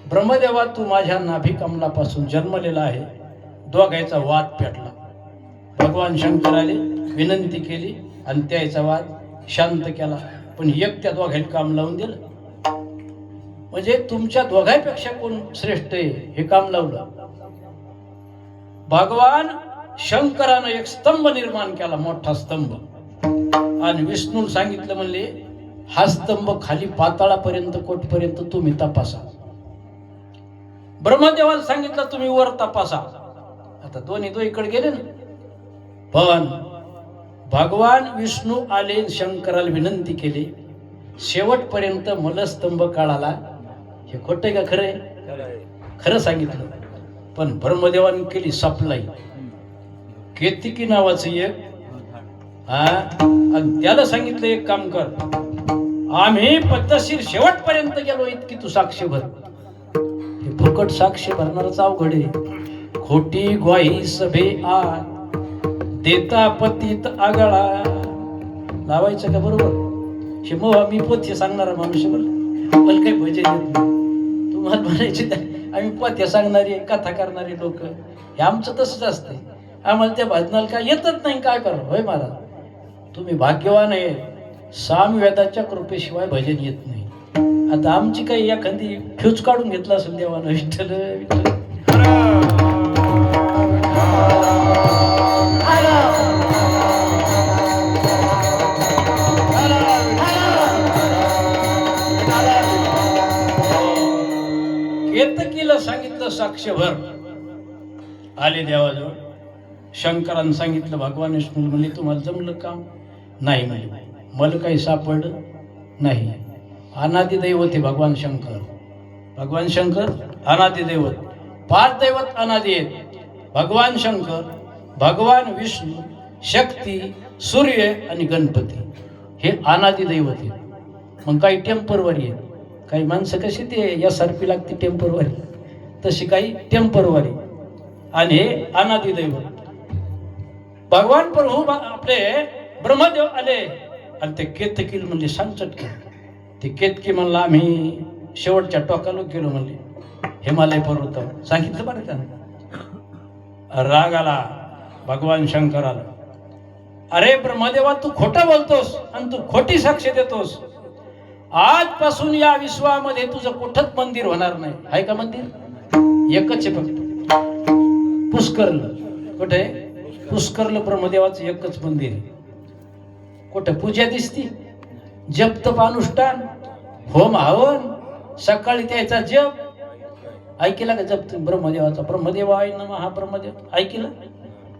ब्रह्मदेवा तू माझ्या नाभी कमलापासून जन्मलेला आहे. दोघांचा वाद पेटला. भगवान शंकराने विनंती केली आणि त्याचा वाद शांत केला. पण एक त्या दोघांनी काम लावून दिलं. म्हणजे तुमच्या दोघांपेक्षा कोण श्रेष्ठ आहे हे काम लावलं. भगवान शंकरानं एक स्तंभ निर्माण केला, मोठा स्तंभ. आणि विष्णू सांगितलं म्हणले हा स्तंभ खाली पाताळापर्यंत कोटपर्यंत तुम्ही तपासा. ब्रह्मदेवाला सांगितलं तुम्ही वर तपासा. आता दोन्ही इकडे गेले ना. पण भगवान विष्णू आले, शंकराला विनंती केली. शेवटपर्यंत मलस्तंभ काढाला. हे खोटं का खरंय? खरं सांगितलं. पण ब्रह्मदेवाने केली सप्लाई. केतकी नावाचं एक आणि त्याला सांगितलं एक काम कर, आम्ही पद्धतशीर शेवटपर्यंत गेलो इतकी तू साक्ष भर. हे फुकट साक्ष भरणारच अवघड आहे. खोटी ग्वाही सभे आत देता पतीत आगळा. लावायचं का बरोबर? हे मग मी पोथ्य सांगणारा माणूस मला काही भजन येत नाही. तुम्हाला म्हणायचे आम्ही पोथ्या सांगणारी कथा करणारी लोक. हे आमचं तसंच असते. आम्हाला त्या भजनाला काय येतच नाही, काय करा. होय महाराज तुम्ही भाग्यवान आहे. सामवेदाच्या कृपेशिवाय भजन येत नाही. आता आमची काही एखादी फ्यूज काढून घेतला असेल देवानं. विठ्ठल विठ्ठल केतकीला सांगितलं साक्षभर. आले देवाजवळ. शंकरानं सांगितलं भगवान विष्णू म्हणले तुम्हाला जमलं काम नाही. म्हणजे मला काही सापडलं नाही. अनादि दैवत आहे भगवान शंकर. भगवान शंकर अनादि दैवत. 5 दैवत अनादि आहेत. भगवान शंकर, भगवान विष्णू, शक्ती, सूर्य आणि गणपती हे अनादि दैवत आहेत. मग काही टेम्परवरी आहेत. काही माणसं कशी ते यासारखी लागते टेम्परवरी, तशी काही टेम्परवरी. आणि हे अनादि दैवत. भगवान प्रभू आपले ब्रह्मदेव आले आणि ते केतकील म्हणले सांग चटके. ते केतकी म्हणला आम्ही शेवटच्या टोकाला गेलो म्हणले हिमालय पर्वतावर. सांगितलं बरं का. राग आला भगवान शंकराला. अरे ब्रह्मदेवा तू खोटं बोलतोस आणि तू खोटी साक्ष देतोस. आजपासून या विश्वामध्ये तुझं कुठंच मंदिर होणार नाही. आहे का मंदिर? एकच आहे फक्त, पुष्करला. कुठे? पुष्करला ब्रह्मदेवाचं एकच मंदिर आहे. कुठं पूजा दिसती? जप तप अनुष्ठान, होम हवन, सकाळी त्याचा जप. ऐकला का जप ब्रह्मदेवाचा? ब्रह्मदेव आहे ना हा ब्रह्मदेव. ऐकलं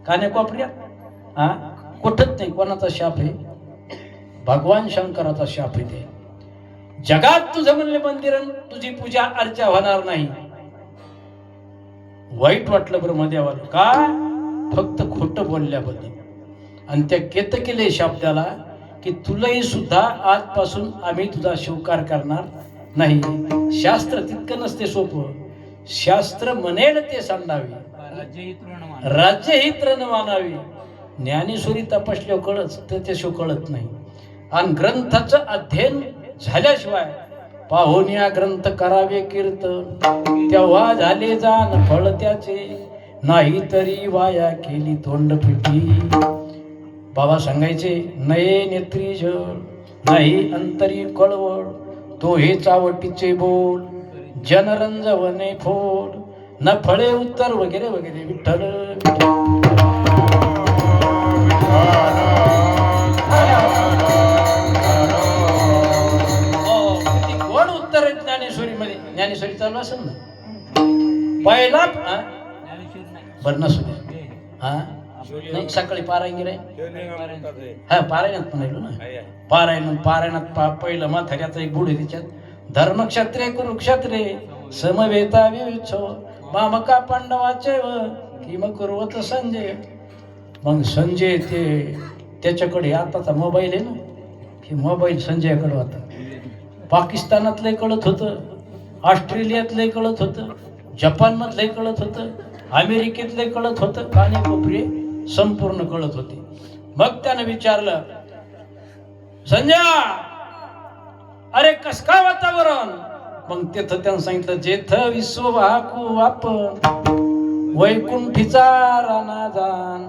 काने कोपऱ्या? हा कुठंच नाही. कोणाचा शाप आहे? भगवान शंकराचा शाप आहे. ते जगात तुझं म्हणले मंदिर तुझी पूजा अर्चा होणार नाही. वाईट वाटलं ब्रह्मदेवाला. का? फक्त खोटं बोलल्याबद्दल. आणि त्या केतकीले शब्दाला की तुलाही सुद्धा आजपासून आम्ही तुझा स्वीकार करणार नाही. शास्त्र तितकं नसते सोपं. शास्त्र म्हणेल ते सांडावे, राज्यहित रण मानावी. ज्ञानेश्वरी तपासल्यावर कळत, त्याच्याशिवाय कळत नाही. आणि ग्रंथाचं अध्ययन झाल्याशिवाय पाहुण्या ग्रंथ करावे कीर्तन, तेव्हा झाले जाण फळ त्याचे. नाही तरी वाया केली तोंडपिटी. बाबा सांगायचे नये नेत्री जळ, नाही अंतरी कळवळ. तो हे चावटीचे बोल, जनरंजवने फोड. न फळे उत्तर वगैरे वगैरे. विठ्ठल नाही सकाळी पारायण रे हा पारायणात म्हणालो ना पारायणात पहिलं म्हाताऱ्याचं एक बुड आहे त्याच्यात धर्मक्षत्रे कुरुक्षत्रे समवेता विविच्छो मामका पांडवाचे व किम कुर्वत संजय. मग संजय त्याच्याकडे आताचा मोबाईल आहे ना हे मोबाईल संजयकडे होता. पाकिस्तानातलं कळत होतं, ऑस्ट्रेलियातलं कळत होतं, जपानमधलं कळत होतं, अमेरिकेतले कळत होतं, कानेकोपरे संपूर्ण कळत होते. मग त्यानं विचारलं संजय अरे कस काय वातावरण. मग तिथं त्यानं सांगितलं जेथ विश्व वाकू आपण वैकुंठीचा राणा जाण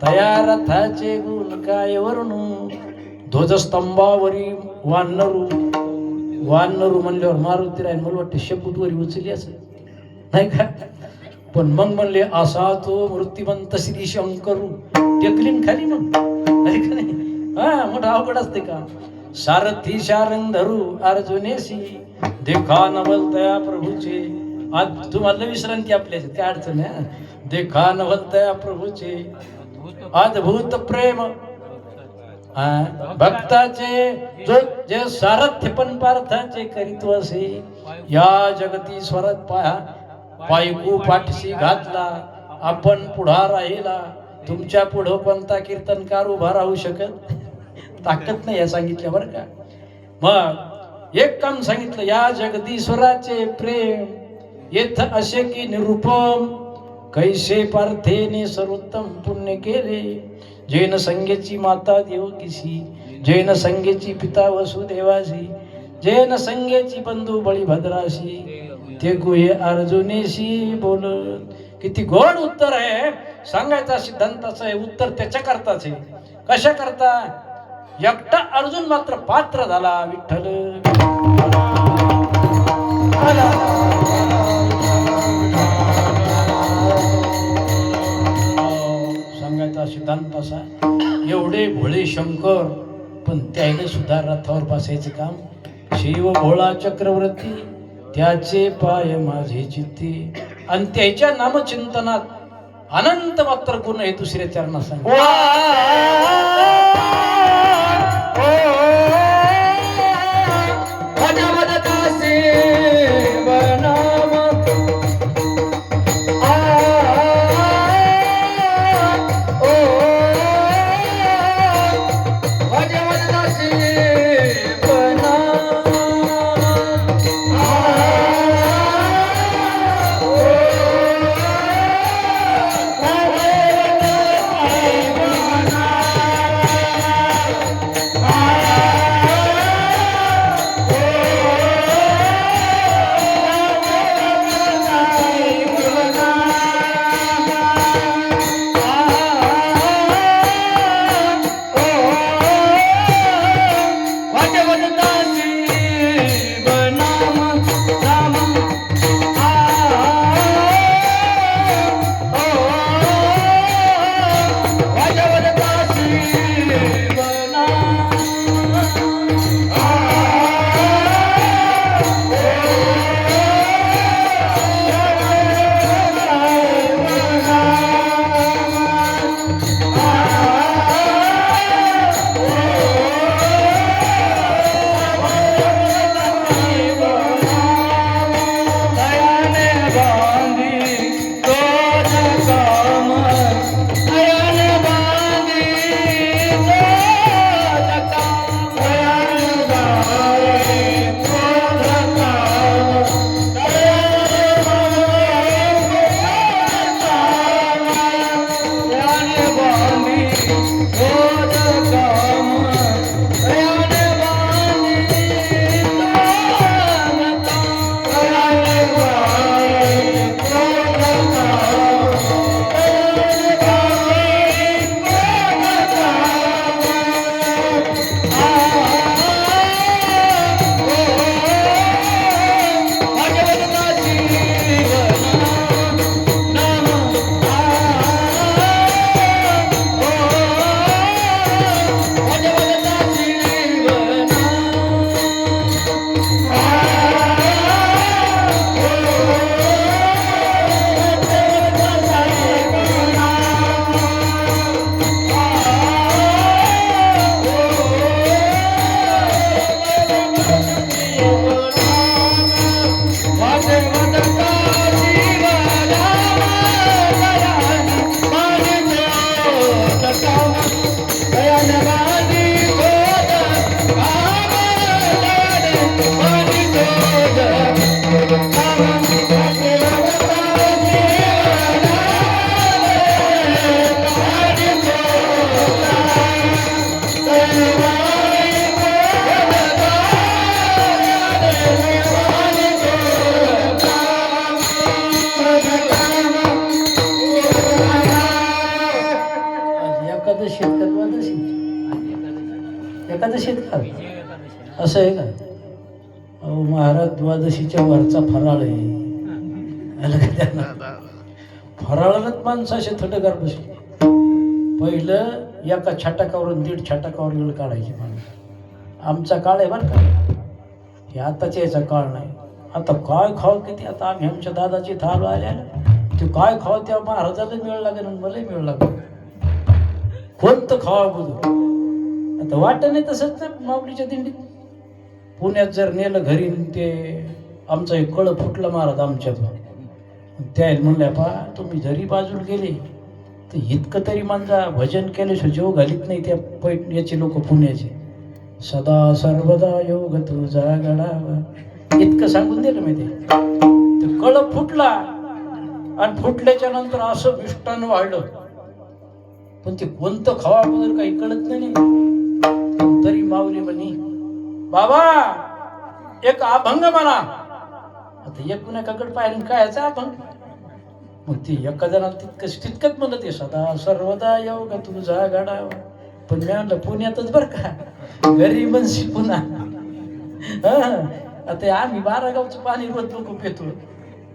तया रथाचे गुण काय वर्णू ध्वजस्तंभावरी वानरू म्हणल्यावर मारुती राहील मला वाटते शेपूटवरी उचलली असं नाही का. पण मग म्हणले असा तो मूर्तिमंत श्री शंकरू टेकलीन खाली मग अरे का नाही हा मोठं अवघड असते का. सारथी शारंग धरू अर्जुनेशी देखा नवलतया प्रभूचे. आज तुम्हाला विश्रांती आपल्याची काय अडचण आहे. देखा नवलतया प्रभूचे अद्भुत प्रेम भक्ताचे जो जे सारथ्य पण पार्थाचे करीत असे या जगती स्वरात पायकू पाठशी घातला आपण पुढा राहिला तुमच्या पुढं कोणता कीर्तनकार उभा राहू शकत ताकद नाही या सांगितल्या बरं का. मग एक काम सांगितलं या जगदीश्वराचे प्रेम येथ असे की निरुपम कैसे पार्थेने सर्वोत्तम पुण्य केले जैन संगेची माता देवकीशी जैन संगेची पिता वसुदेवाशी जैन संगेची बंधू बळीभद्राशी ते गुहे अर्जुनेशी बोलत. किती गोड उत्तर आहे. सांगायचा सिद्धांताचं आहे उत्तर त्याच्या करताच आहे. कशा करता एकटा अर्जुन मात्र पात्र झाला विठ्ठल सांगायचा सिद्धांत असा एवढे भोळे शंकर पण त्याने सुद्धा रथावर बसायचे काम. शिव भोळा चक्रवर्ती त्याचे पाय माझे चित्ती आणि त्याच्या नामचिंतनात अनंत मात्र गुण आहे. दुसऱ्या चरणात सांग एकादशी आहेत का द्वादशी एकादशी आहेत का असं आहे का अहो महाराज द्वादशीच्या वरचा फराळ आहे आलं का त्यांना फराळालाच माणसं असे थंडगार बसले पहिलं एका छटाकावरून 1.5 छटाकावर वेळ काढायची माणूस आमचा काळ आहे बरं का हे आताच्या याचा काळ नाही आता काय खाव किती आता आम्ही आमच्या दादाची थाल आल्या ते काय खावं त्या महाराजाला मिळ लागेल आणि मलाही मिळ लागेल कोणतं खावा बोलू आता वाटत नाही तसंच ना माऊलीच्या दिंडीत पुण्यात जर नेलं घरी ते आमचं एक कळ फुटलं महाराज आमच्यात त्या म्हणल्या पा तुम्ही जरी बाजूला गेले तर इतकं तरी माझा भजन केल्याशिवाय जेव घालीत नाही त्या पैठ याचे लोक पुण्याचे सदा सर्वदा योग तुझा गडावा इतकं सांगून दिलं माहिती ते कळ फुटला आणि फुटल्याच्या नंतर असं मिष्टानं वाढलं पण ते कोणतं खावा अगोदर काही कळत नाही तरी माऊली म्हणी बाबा एक अभंग म्हणा आता एक कुणाकडे पाहिलं काय याचा अभंग मग ती एका जणाला तितकंच म्हणत ते सदा सर्वदा योग तुझा गडावा पण मी म्हणलं पुण्यातच बरं का घरी म्हणशी पुन्हा आता आम्ही 12 गावचं पाणी रोज लोक पितो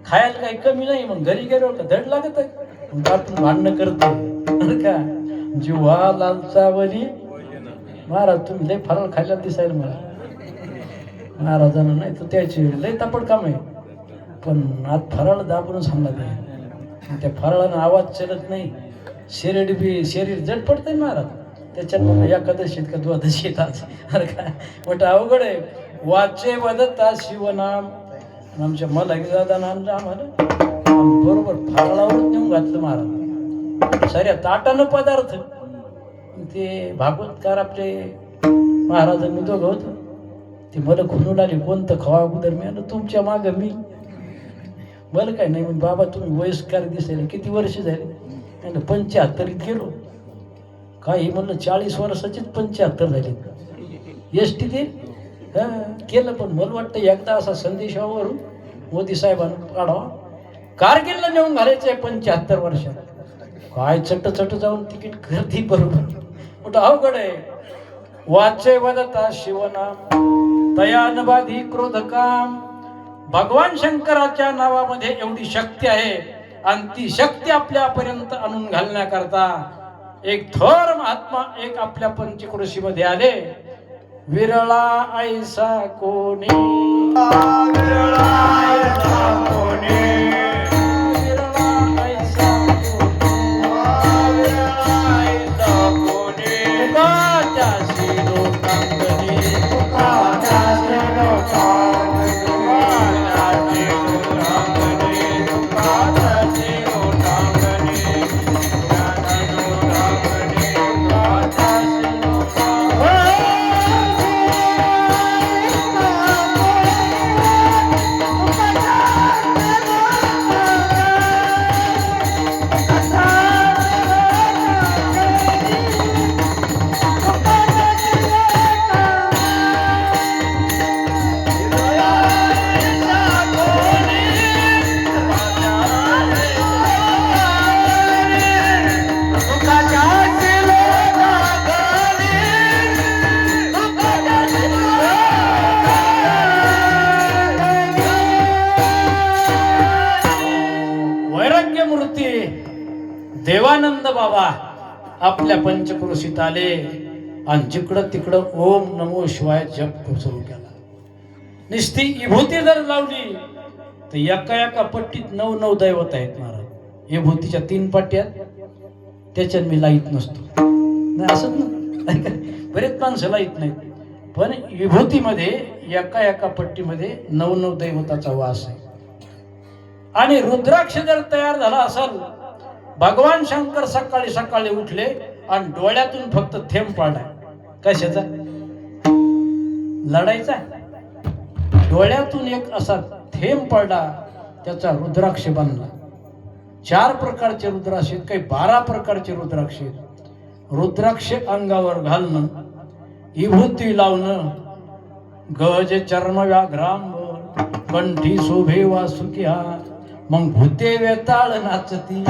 खायला काही कमी नाही मग घरी गेलो का धड लागत आपण भांडणं करतो बरं का जीवा लालचावली महाराज तुम्ही लय फराळ खायला दिसायला मला महाराजांना नाही तर त्याची लय तापड काम आहे पण आज फराळ दाबूनच सांगला ते त्या फराळानं आवाज चलत नाही शरीर जड पडतंय महाराज त्याच्यात मग एकादशीत का द्वादशीत आज अरे काय मोठं अवघड आहे वाचे वदता शिवनाम आमच्या मला दादा आणलं आम्हाला बरोबर फराळावरच नेऊन घातलं महाराज साऱ्या ताटानं पदार्थ ते भागवतकार आपले महाराजांनी दोघं होतं ते मला खुनून आले कोणतं खवा अगोदर मी आलं तुमच्या मागं मी मला काय नाही म्हणजे बाबा तुम्ही वयस्कार दिसायला किती वर्ष झाले 75 गेलो काही म्हणलं 40 वर्षाचीच 75 झाले एस टी ते केलं पण मला वाटतं एकदा असा संदेशावरून मोदी साहेबांना काढावा कारगिलला नेऊन घालायचंय 75 वर्षात काय चट जाऊन तिकीट गर्दी बरोबर मोठं अवघड आहे वाचे वदता शिवनाम तयानबाधी क्रोधकाम भगवान शंकराच्या नावामध्ये एवढी शक्ती आहे आणि ती शक्ती आपल्यापर्यंत आणून घालण्याकरता एक थोर महात्मा एक आपल्या पंचक्रोशीमध्ये आले विरळा ऐसा कोणी विरळा ऐसा कोणी विरळा ऐसा कोणी तुकाच्या शिरोकांगणी देवानंद बाबा आपल्या पंचक्रोशीत आले आणि जिकडं तिकडं ओम नमो शिवाय जप सुरू केला निस्ती विभूती जर लावली तर एका पट्टीत 9 दैवत आहेत महाराज विभूतीच्या 3 पट्ट्या त्याच्यात मी लाईत नसतो नाही असत ना बरेच माणसं लाईत नाहीत पण विभूतीमध्ये एका पट्टीमध्ये 9 दैवताचा वास आहे आणि रुद्राक्ष जर तयार झाला असेल भगवान शंकर सकाळी उठले आणि डोळ्यातून फक्त थेंब पडला कशाचा लढायचा डोळ्यातून एक असा थेंब पडला त्याचा रुद्राक्ष बनला 4 प्रकारचे रुद्राक्ष आहेत काही 12 प्रकारचे रुद्राक्ष आहेत रुद्राक्ष अंगावर घालणं विभूती लावणं गज चर्म व्याघ्रांबर कंठी शोभे वासुकिया मग भूते वेताळ नाचती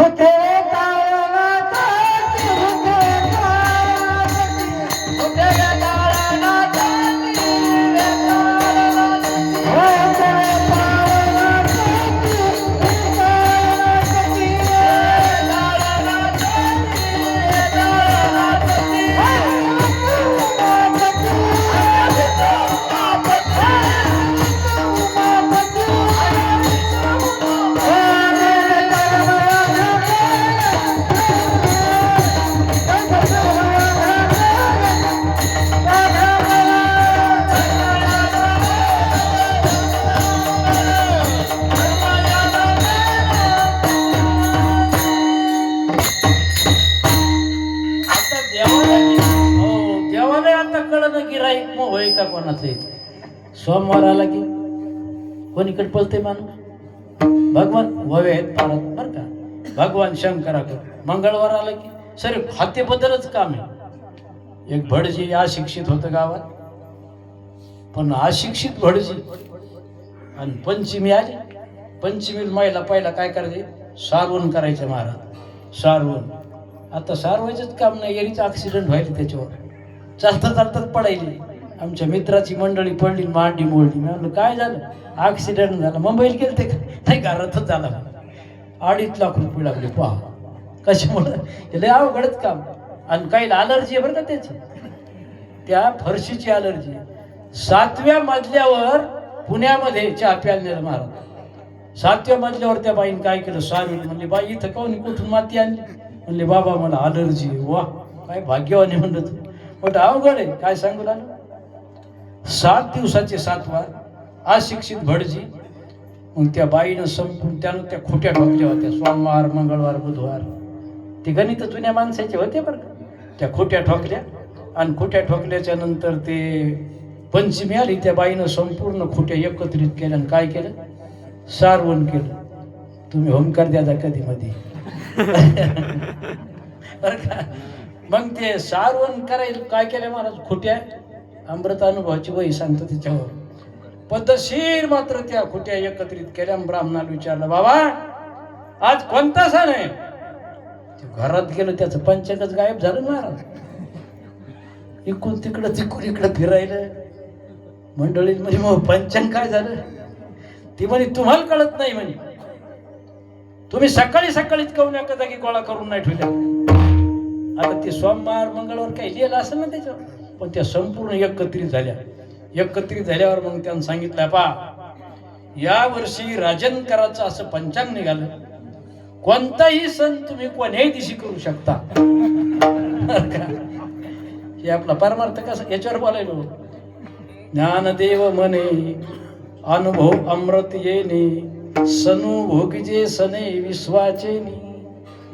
गिराईक मग होय का कोणाचं येते. सोमवार आला की कोणीकडे पळते माणूस, भगवान ववे आहेत पारात बरं का, भगवान शंकराकडे. मंगळवार आला की सर खातेबद्दलच काम आहे. एक भटजी अशिक्षित होतं गावात, पण अशिक्षित भटजी, आणि पंचमी आली. पंचमीला महिला पहिला काय करायचे, सारवण करायचं महाराज, सारवण. आता सारवायचंच काम नाही, एरीचा ऍक्सिडेंट व्हायला त्याच्यावर, चालता चालताच पडायली. आमच्या मित्राची मंडळी पडली, मांडी मोडली. मी म्हणलं काय झालं, ऍक्सिडेंट झाला. मुंबईला गेलते का, नाही घरातच झाला. 2.5 लाख रुपये लागले. पहा कशामुळं, हे लय अवघडच काम. आणि काही अलर्जी आहे बरं का त्याची, त्या फरशीची अलर्जी. 7व्या मजल्यावर पुण्यामध्ये चहा प्यायला नेलं महाराज. 7व्या मजल्यावर त्या बाईने काय केलं, सारवली. म्हणले बाई इथं काऊन, कुठून माती आणली. म्हणले बाबा मला अलर्जी. वा काय भाग्यवानी म्हणलं तू. मोठं अवघड आहे, काय सांगू लागलं. 7 दिवसाचे 7 वार, अशिक्षित भटजी. मग त्या बाईनं संपून त्यानं त्या खोट्या ठोकल्या होत्या. सोमवार, मंगळवार, बुधवार, ते गणित जुन्या माणसाचे होते बरं का. त्या खोट्या ठोकल्या, आणि खोट्या ठोकल्याच्या नंतर ते पंचमी आली. त्या बाईनं संपूर्ण खोट्या एकत्रित केल्या आणि काय केलं, सारवण केलं. तुम्ही होमकार द्याचा कधी मध्ये बरं का. मग ते सारवण करायला काय केलं महाराज, खोट्या अमृत अनुभवाची वही सांगतो त्याच्यावर. पद्धतशीर मात्र त्या खोट्या एकत्रित केल्या. ब्राह्मणाला विचारलं, बाबा आज कोणता सण आहे. घरात गेलं, त्याचं पंचकच गायब झालं महाराज. इकडून तिकडं तिकडून इकडं फिरायलं. मंडळी म्हणजे मग पंचांग काय झालं. ती म्हणे तुम्हाला कळत नाही म्हणे, तुम्ही सकाळी सकाळीच काऊन एका जागी गोळा करून नाही ठेवल्या. आता ते सोमवार मंगळवार काही लिहिलं असेल ना त्याच्यावर, पण त्या संपूर्ण एकत्रित झाल्या. एकत्रित झाल्यावर मग त्यांनी सांगितलं, पा या वर्षी राजनकराचं असं पंचांग निघालं, कोणताही सण तुम्ही कोण्याही दिवशी करू शकता. हे आपला परमार्थ कसा याच्यावर बोलायलो. ज्ञानदेव म्हणे अनुभव अमृत येणे, सनु भोगीजे सने विश्वाचे.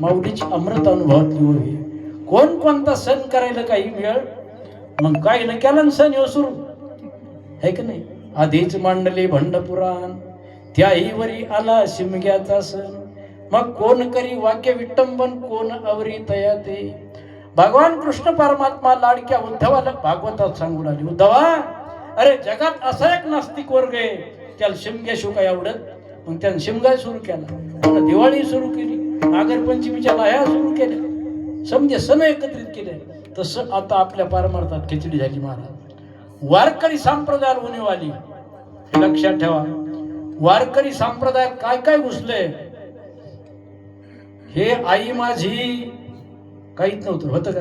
माऊलीची अमृत अनुभवातली होई. कोण कोणता सण करायला काही मिळेल. मग काही न केला सण येऊ सुरू आहे की नाही. आधीच मांडले भंडपुराण, त्याही वरी आला शिमग्याचा सण. मग कोण करी वाक्य विटंबन, कोण अवरी तया ते. भगवान कृष्ण परमात्मा लाडक्या उद्धवाला भागवतात सांगू लागले, उद्धवा अरे जगात असा एक नास्तिक वर्ग आहे, त्याला शिमग्याशिव काय आवडत. मग त्यानं शिमगा सुरू केला, दिवाळी सुरू केली, नागरपंचमीच्या लाह्या सुरू केल्या, समजे सण एकत्रित केले. तसं आता आपल्या परमार्थात खिचडी झाली महाराज. वारकरी संप्रदायात उणीव आली, हे लक्षात ठेवा. वारकरी संप्रदायात काय काय घुसले हे आई माझी काहीच नव्हतं. होतं का.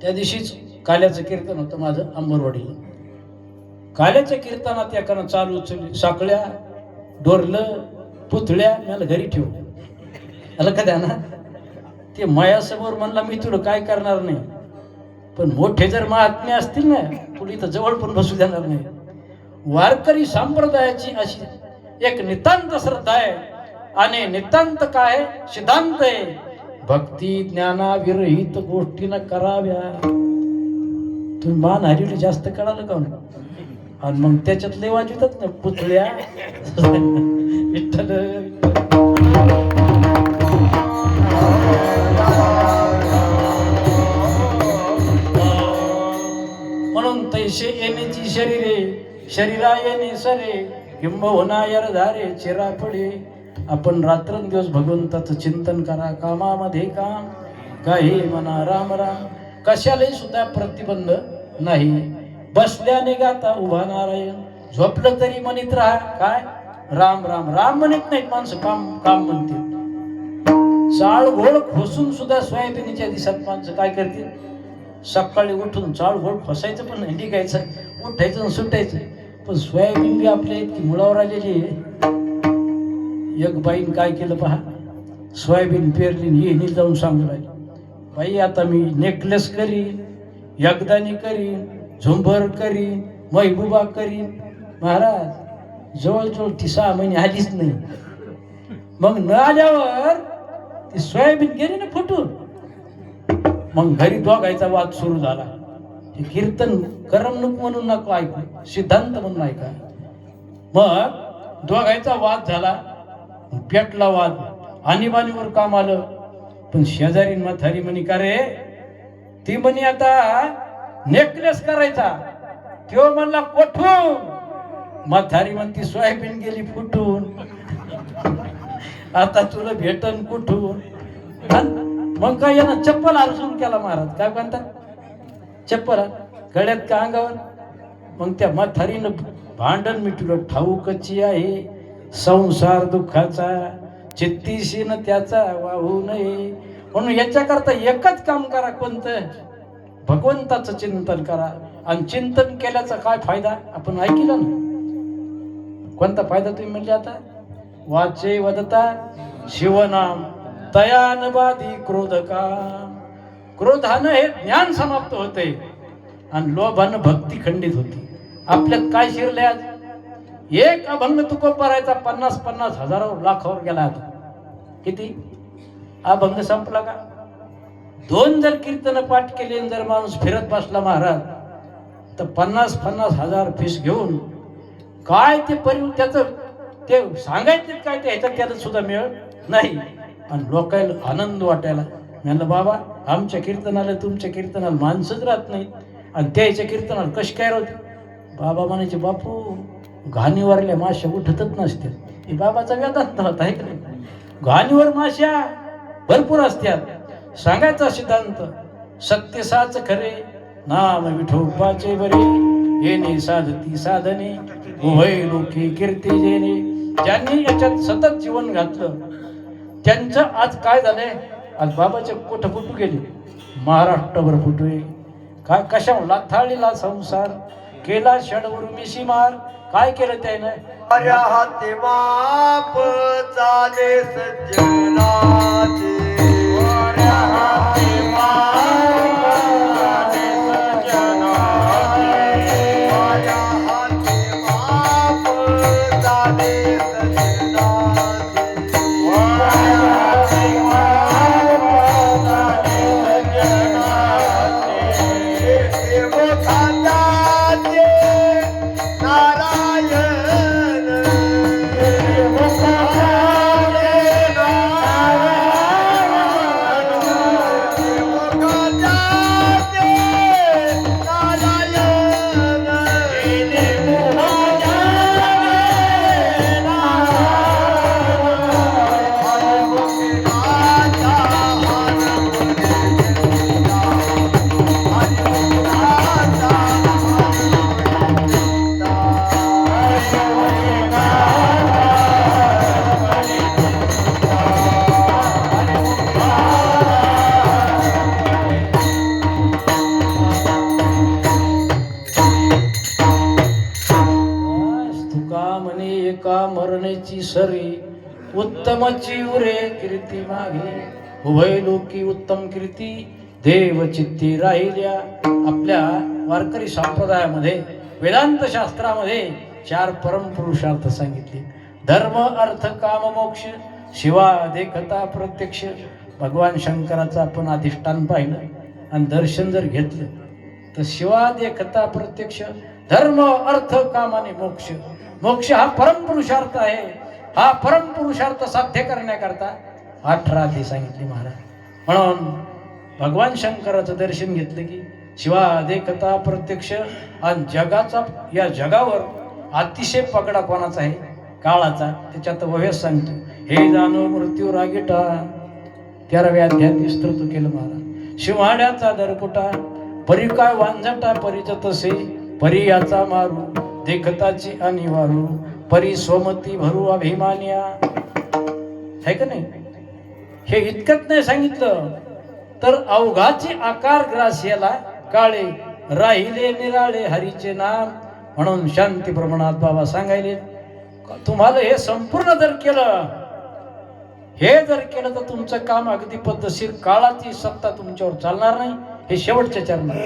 त्या दिवशीच काल्याचं कीर्तन होतं माझं अंबरवाडीला. काल्याच्या कीर्तनात एकानं चालू उचलली, साकळ्या डोरलं पुतळ्या मला घरी ठेवू आलं का द्या ना. ते मायासमोर म्हणला मी तुला काय करणार नाही, पण मोठे जर महात्मे असतील ना तुला इथं जवळ पण बसू देणार नाही. वारकरी संप्रदायाची अशी एक नितांत श्रद्धा आहे, आणि नितांत काय सिद्धांत आहे, भक्ती ज्ञाना विरहित गोष्टी न कराव्या. तुम्ही मान हरिवली जास्त कळालं का. आणि मग त्याच्यात लय वाजवतात ना पुतळ्या विठ्ठल. म्हणून तैसे येण्याची शरीरे, शरीरा येणे सरे, हिंब होणार धारे चिरा पडे. आपण रात्रंदिवस भगवंताचं चिंतन करा, कामामध्ये काम, काही म्हणा राम राम. कशालाही सुद्धा प्रतिबंध नाही. बसल्याने गाता उभा नारायण, झोपलं तरी म्हणत राहा काय राम राम. राम म्हणत नाहीत माणसं, काम काम म्हणते. चाळ घोळ खोसून सुद्धा सोयाबीनच्या दिवसात माणसं काय करतील, सकाळी उठून चाळ घोळ खोसायचं पण नाही, निघायचं उठायचं आणि सुटायचं. पण सोयाबीन बी आपल्या इतकी मुळावर आलेली आहे. एक बाईन काय केलं पहा, सोयाबीन पेरली, हे जाऊन सांगू राहिली, बाई आता मी नेकलेस करीन, यगदानी करीन, झुंबर करीन, महबूबा करीन. महाराज जवळजवळ ती 6 महिने आलीच नाही. मग न आल्यावर ती सोयाबीन गेली ना फुटून. मग घरी दोघायचा वाद सुरू झाला. हे कीर्तन करमणूक म्हणून नको ऐकू, सिद्धांत म्हणून ऐका. मग दोघांचा वाद झाला, पेटला वाद, आणीबाणीवर काम आलं. पण शेजारी म्हातारी म्हणी का रे, ती म्हणी आता नेकलेस करायचा, तो म्हणला कोठून, म्हातारी म्हणती सोयाबीन गेली फुटून, आता तुला भेटन कुठून. मग काय यानं चप्पल अर्जून केला महाराज, काय म्हणतात चप्पल गळ्यात का अंगावर. मग त्या म्हातारीनं भांडण मिटलं, ठाऊकची आहे संसार दुःखाचा, चित्तीशीन त्याचा वाहू नये. म्हणून याच्याकरता एकच काम करा, कोणतं, भगवंताचं चिंतन करा. आणि चिंतन केल्याचा काय फायदा आपण ऐकलं ना, कोणता फायदा तुम्ही म्हणजे आता, वाचे वदता शिवनाम तयान बाधी क्रोध का. क्रोधानं हे ज्ञान समाप्त होते आणि लोभानं भक्ती खंडित होती. आपल्यात काय शिरले आज, एक अभंग तुकोबारायचा 50-50 हजारावर लाखावर गेला. आता किती अभंग संपला का. 2 जर कीर्तन पाठ केले, जर माणूस फिरत बसला महाराज, तर 50-50 हजार फीस घेऊन काय ते त्याचं ते सांगायचं काय, ते ह्याच्यात त्याला सुद्धा मिळत नाही. आणि लोकांना आनंद वाटायला. म्हणलं बाबा आमच्या कीर्तनाला तुमच्या कीर्तनाला माणसंच राहत नाहीत, आणि त्याच्या कीर्तनाला कशी काय राहते. बाबा म्हणायचे बापू घाणीवरल्या माश्या उठतच नसत्या. हे बाबाचा वेदांत होता, आहे का नाही. घाणीवर माश्या भरपूर असतात. सांगायचा सिद्धांत सत्यसाच खरे, नाम विठोबाचे बरे, येणे साधती साधने, उभय लोकी कीर्ती जेणे. ज्यांनी याच्यात सतत जीवन घातलं त्यांचं आज काय झालंय, आज बाबाचे कोठ फुटू गेले, महाराष्ट्रभर फुटू. काय कशा लाथाळीला संसार केला, षडवर मिशी मार. काय केलं त्यानं, अऱ्या हाती माप चाले सज्जनाचे, अऱ्या हाती माप चाले सज्जनाचे, अऱ्या हाती माप चाले सज्जनाचे, अऱ्या हाती माप चाले सज्जनाचे. देव खांदाचे नारायण, देव खांदाचे नारायण, देव खांदाचे नारायण, देव खांदाचे तुका म्हणे एका मरणेची सरी, उत्तमची उरे कीर्ती मागे. उभय लोकी उत्तम कीर्ती, देव चित्ती राहिल्या. आपल्या वारकरी संप्रदायामध्ये वेदांत शास्त्रामध्ये 4 परमपुरुषार्थ सांगितले. धर्म अर्थ काम मोक्ष, शिवा देखता प्रत्यक्ष. भगवान शंकराचं आपण अधिष्ठान पाहिलं आणि दर्शन जर घेतलं तर शिवा देखता प्रत्यक्ष, धर्म अर्थ काम आणि मोक्ष. मोक्ष हा परमपुरुषार्थ आहे. हा परमपुरुषार्थ साध्य करण्याकरता 18 अध्याय सांगितले महाराज. म्हणून भगवान शंकराचं दर्शन घेतलं की शिवा देखता प्रत्यक्ष. आणि जगाचा, या जगावर अतिशय पगडा कोणाचा आहे, काळाचा. त्याच्यात वयस सांगतो, हे जाणो मृत्यू रागिटा. 13व्या अध्यायात विस्तृत केलं महाराज. शिवाड्याचा दरकुटा, परी काय वांझटा परीच तसे, परी याचा मारू देखताची अनिवारू, परी स्वमती भरू अभिमानिया. आहे का नाही. हे इतकंच नाही सांगितलं तर अवघाची आकार ग्रास्याला काळे, राहिले निराळे हरीचे नाम. म्हणून शांती प्रमाणात बाबा सांगायले, तुम्हाला हे संपूर्ण जर केलं, हे जर केलं तर तुमचं काम अगदी पद्धतशीर, काळाची सत्ता तुमच्यावर चालणार नाही. हे शेवटच्या चरणात.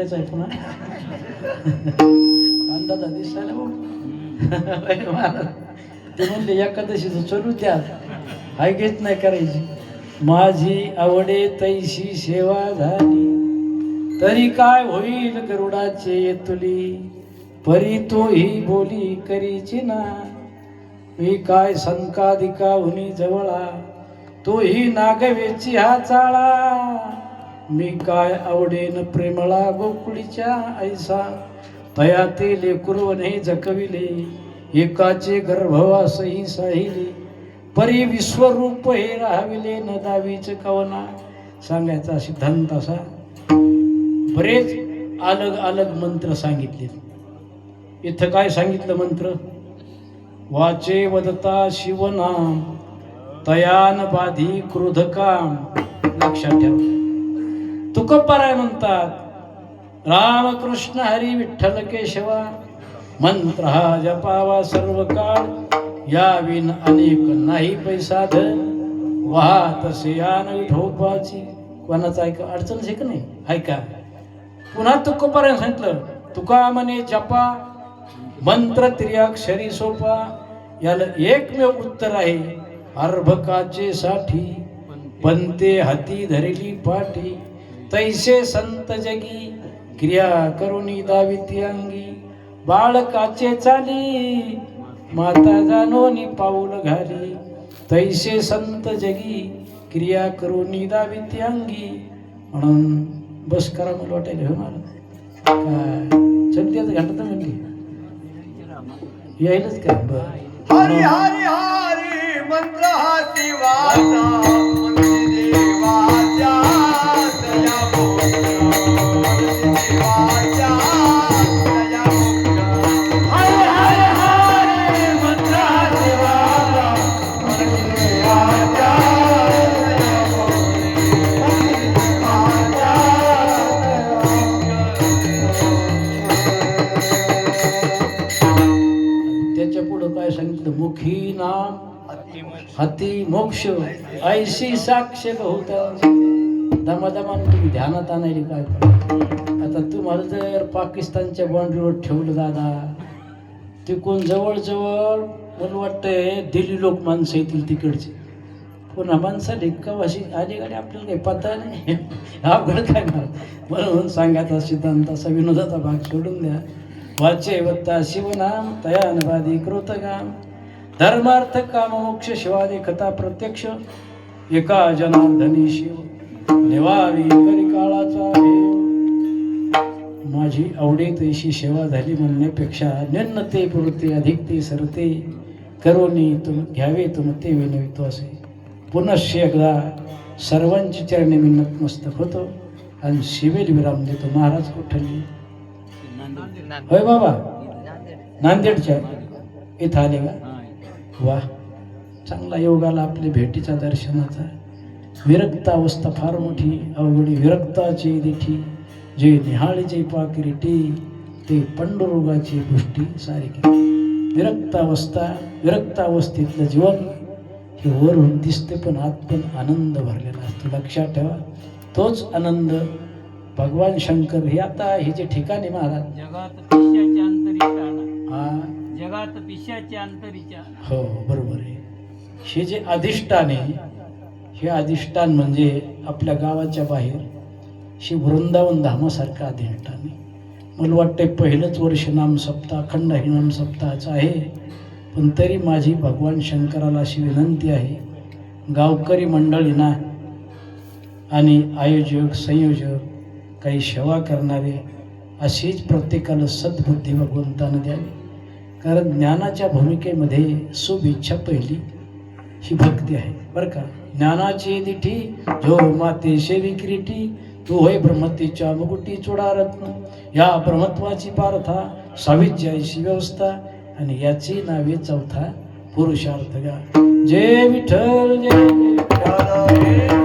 सोडायचा आहे पुन्हा अंदाजा दिसायला भाऊ ते म्हणले एकादशीचं चलू द्या हाय घेत नाही करायची माझी आवडे तैशी सेवा झाली तरी काय होईल गरुडाचे येतुली परी तोही बोली करीची ना मी काय संकादिका हुनी जवळा तोही नागवेची हा चाळा मी काय आवडेन प्रेमळा गोकुळीच्या ऐसा तया ते लेकुरवणे जकविले एकाचे गर्भवासही साहिले परी विश्वरूप हे राहाविले न दावीच कवना सांगायचा सिद्धांत असा बरेच अलग अलग मंत्र सांगितले इथं काय सांगितलं मंत्र वाचे वदता शिवनाम तयान बाधी क्रोधकाम लक्षात ठेव तुकोबाराय म्हणतात रामकृष्ण हरी विठ्ठल केशवा मंत्र हा जपावा सर्व काळ याविन अनेक नाही पैसा धन वाहत तसे विठोबाची कोणाचं ऐका अडचण आहे का नाही ऐका पुन्हा तुकोबाराय सांगितलं तुका म्हणे जपा मंत्र त्रिअक्षरी सोपा याला एकमेव उत्तर आहे अर्भकाचे साठी पंते हाती धरली पाठी तैसे संत जगी क्रिया करुणी दाविती अंगी बाळकाचे चाली माता जानोनी पाऊल घाली तैसे संत जगी क्रिया करुणी दाविती अंगी म्हणून बस करा मला वाटायला होणार काय चलते घालत म्हणली यायलाच का हरी हरी हरी मंत्र हा शिवाचा मंत्री देवाच्या दया देवाच्या दया हरी हरी हरी मंत्र हा शिवाचा मंत्री देवाच्या त्याच्या पुढं काय सांगितलं मुखी नाम हाती मोक्ष ऐशी साक्ष होता दमादमान तुम्ही ध्यानात आणायला काय आता तुम्हाला जर पाकिस्तानच्या बाउंड्रीवर ठेवलं दादा ते कोण जवळजवळ मला वाटतंय दिल्ली लोक माणसं येतील तिकडचे पुन्हा माणसं ढिक्कावाशी अलीकडे आपल्याला काही पत्ता नाही अवघड काय म्हणून सांगायचा सिद्धांत असा विनोदाचा भाग सोडून द्या वाचे वत्ता शिवनाम तयानवादी कृतगाम धर्मार्थ काम मोक्ष शिवादी कथा प्रत्यक्ष एका जनार्दनी शिव निवावी करी काळाचा माझी आवडे तैशी सेवा झाली म्हणण्यापेक्षा निन्न ते पुरते अधिक ते सरते करोनी तुम घ्यावे तुम ते विनवितो असे पुनश्च एकदा सर्वांची चरणी मी नतमस्तक होतो आणि शिवेल विराम देतो महाराज कुठली होय बाबा नांदेडच्या इथं आले का वा चांगला योगाला आपल्या भेटीचा दर्शनाचा विरक्त अवस्था फार मोठी अवघडी विरक्ताची दिठी जे निहाळीचे पाकिरीटी ते पंडुरोगाची गोष्टी सारी विरक्त अवस्थेतलं जीवन हे वरून दिसते पण आत पण आनंद भरलेला असतो लक्षात ठेवा तोच आनंद भगवान शंकर हे आता हे जे ठिकाणी महाराज जगात पिशाच्या अंतरीच्या हा जगात पिशाच्या अंतरीच्या हो बरोबर आहे हे जे अधिष्ठान आहे हे अधिष्ठान म्हणजे आपल्या गावाच्या बाहेर हे वृंदावन धामासारखं अधिष्ठान आहे मला वाटते पहिलंच वर्ष नाम सप्ताह अखंड हे नाम सप्ताहाचं आहे पण तरी माझी भगवान शंकराला अशी विनंती आहे गावकरी मंडळींना आणि आयोजक संयोजक काही सेवा करणारे अशीच प्रत्येकाला सद्बुद्धी भगवंतानं द्यावी कारण ज्ञानाच्या भूमिकेमध्ये शुभेच्छा पहिली ही भक्ती आहे बरं का ज्ञानाची दिठी जो माते सेवी किरीटी तू होय ब्रह्मतेच्या मुकुटी चुडा रत्न या ब्रह्मत्वाची पार्था सावित्र्याची व्यवस्था आणि याची नावे चौथा पुरुषार्थ गा जय विठ्ठल जय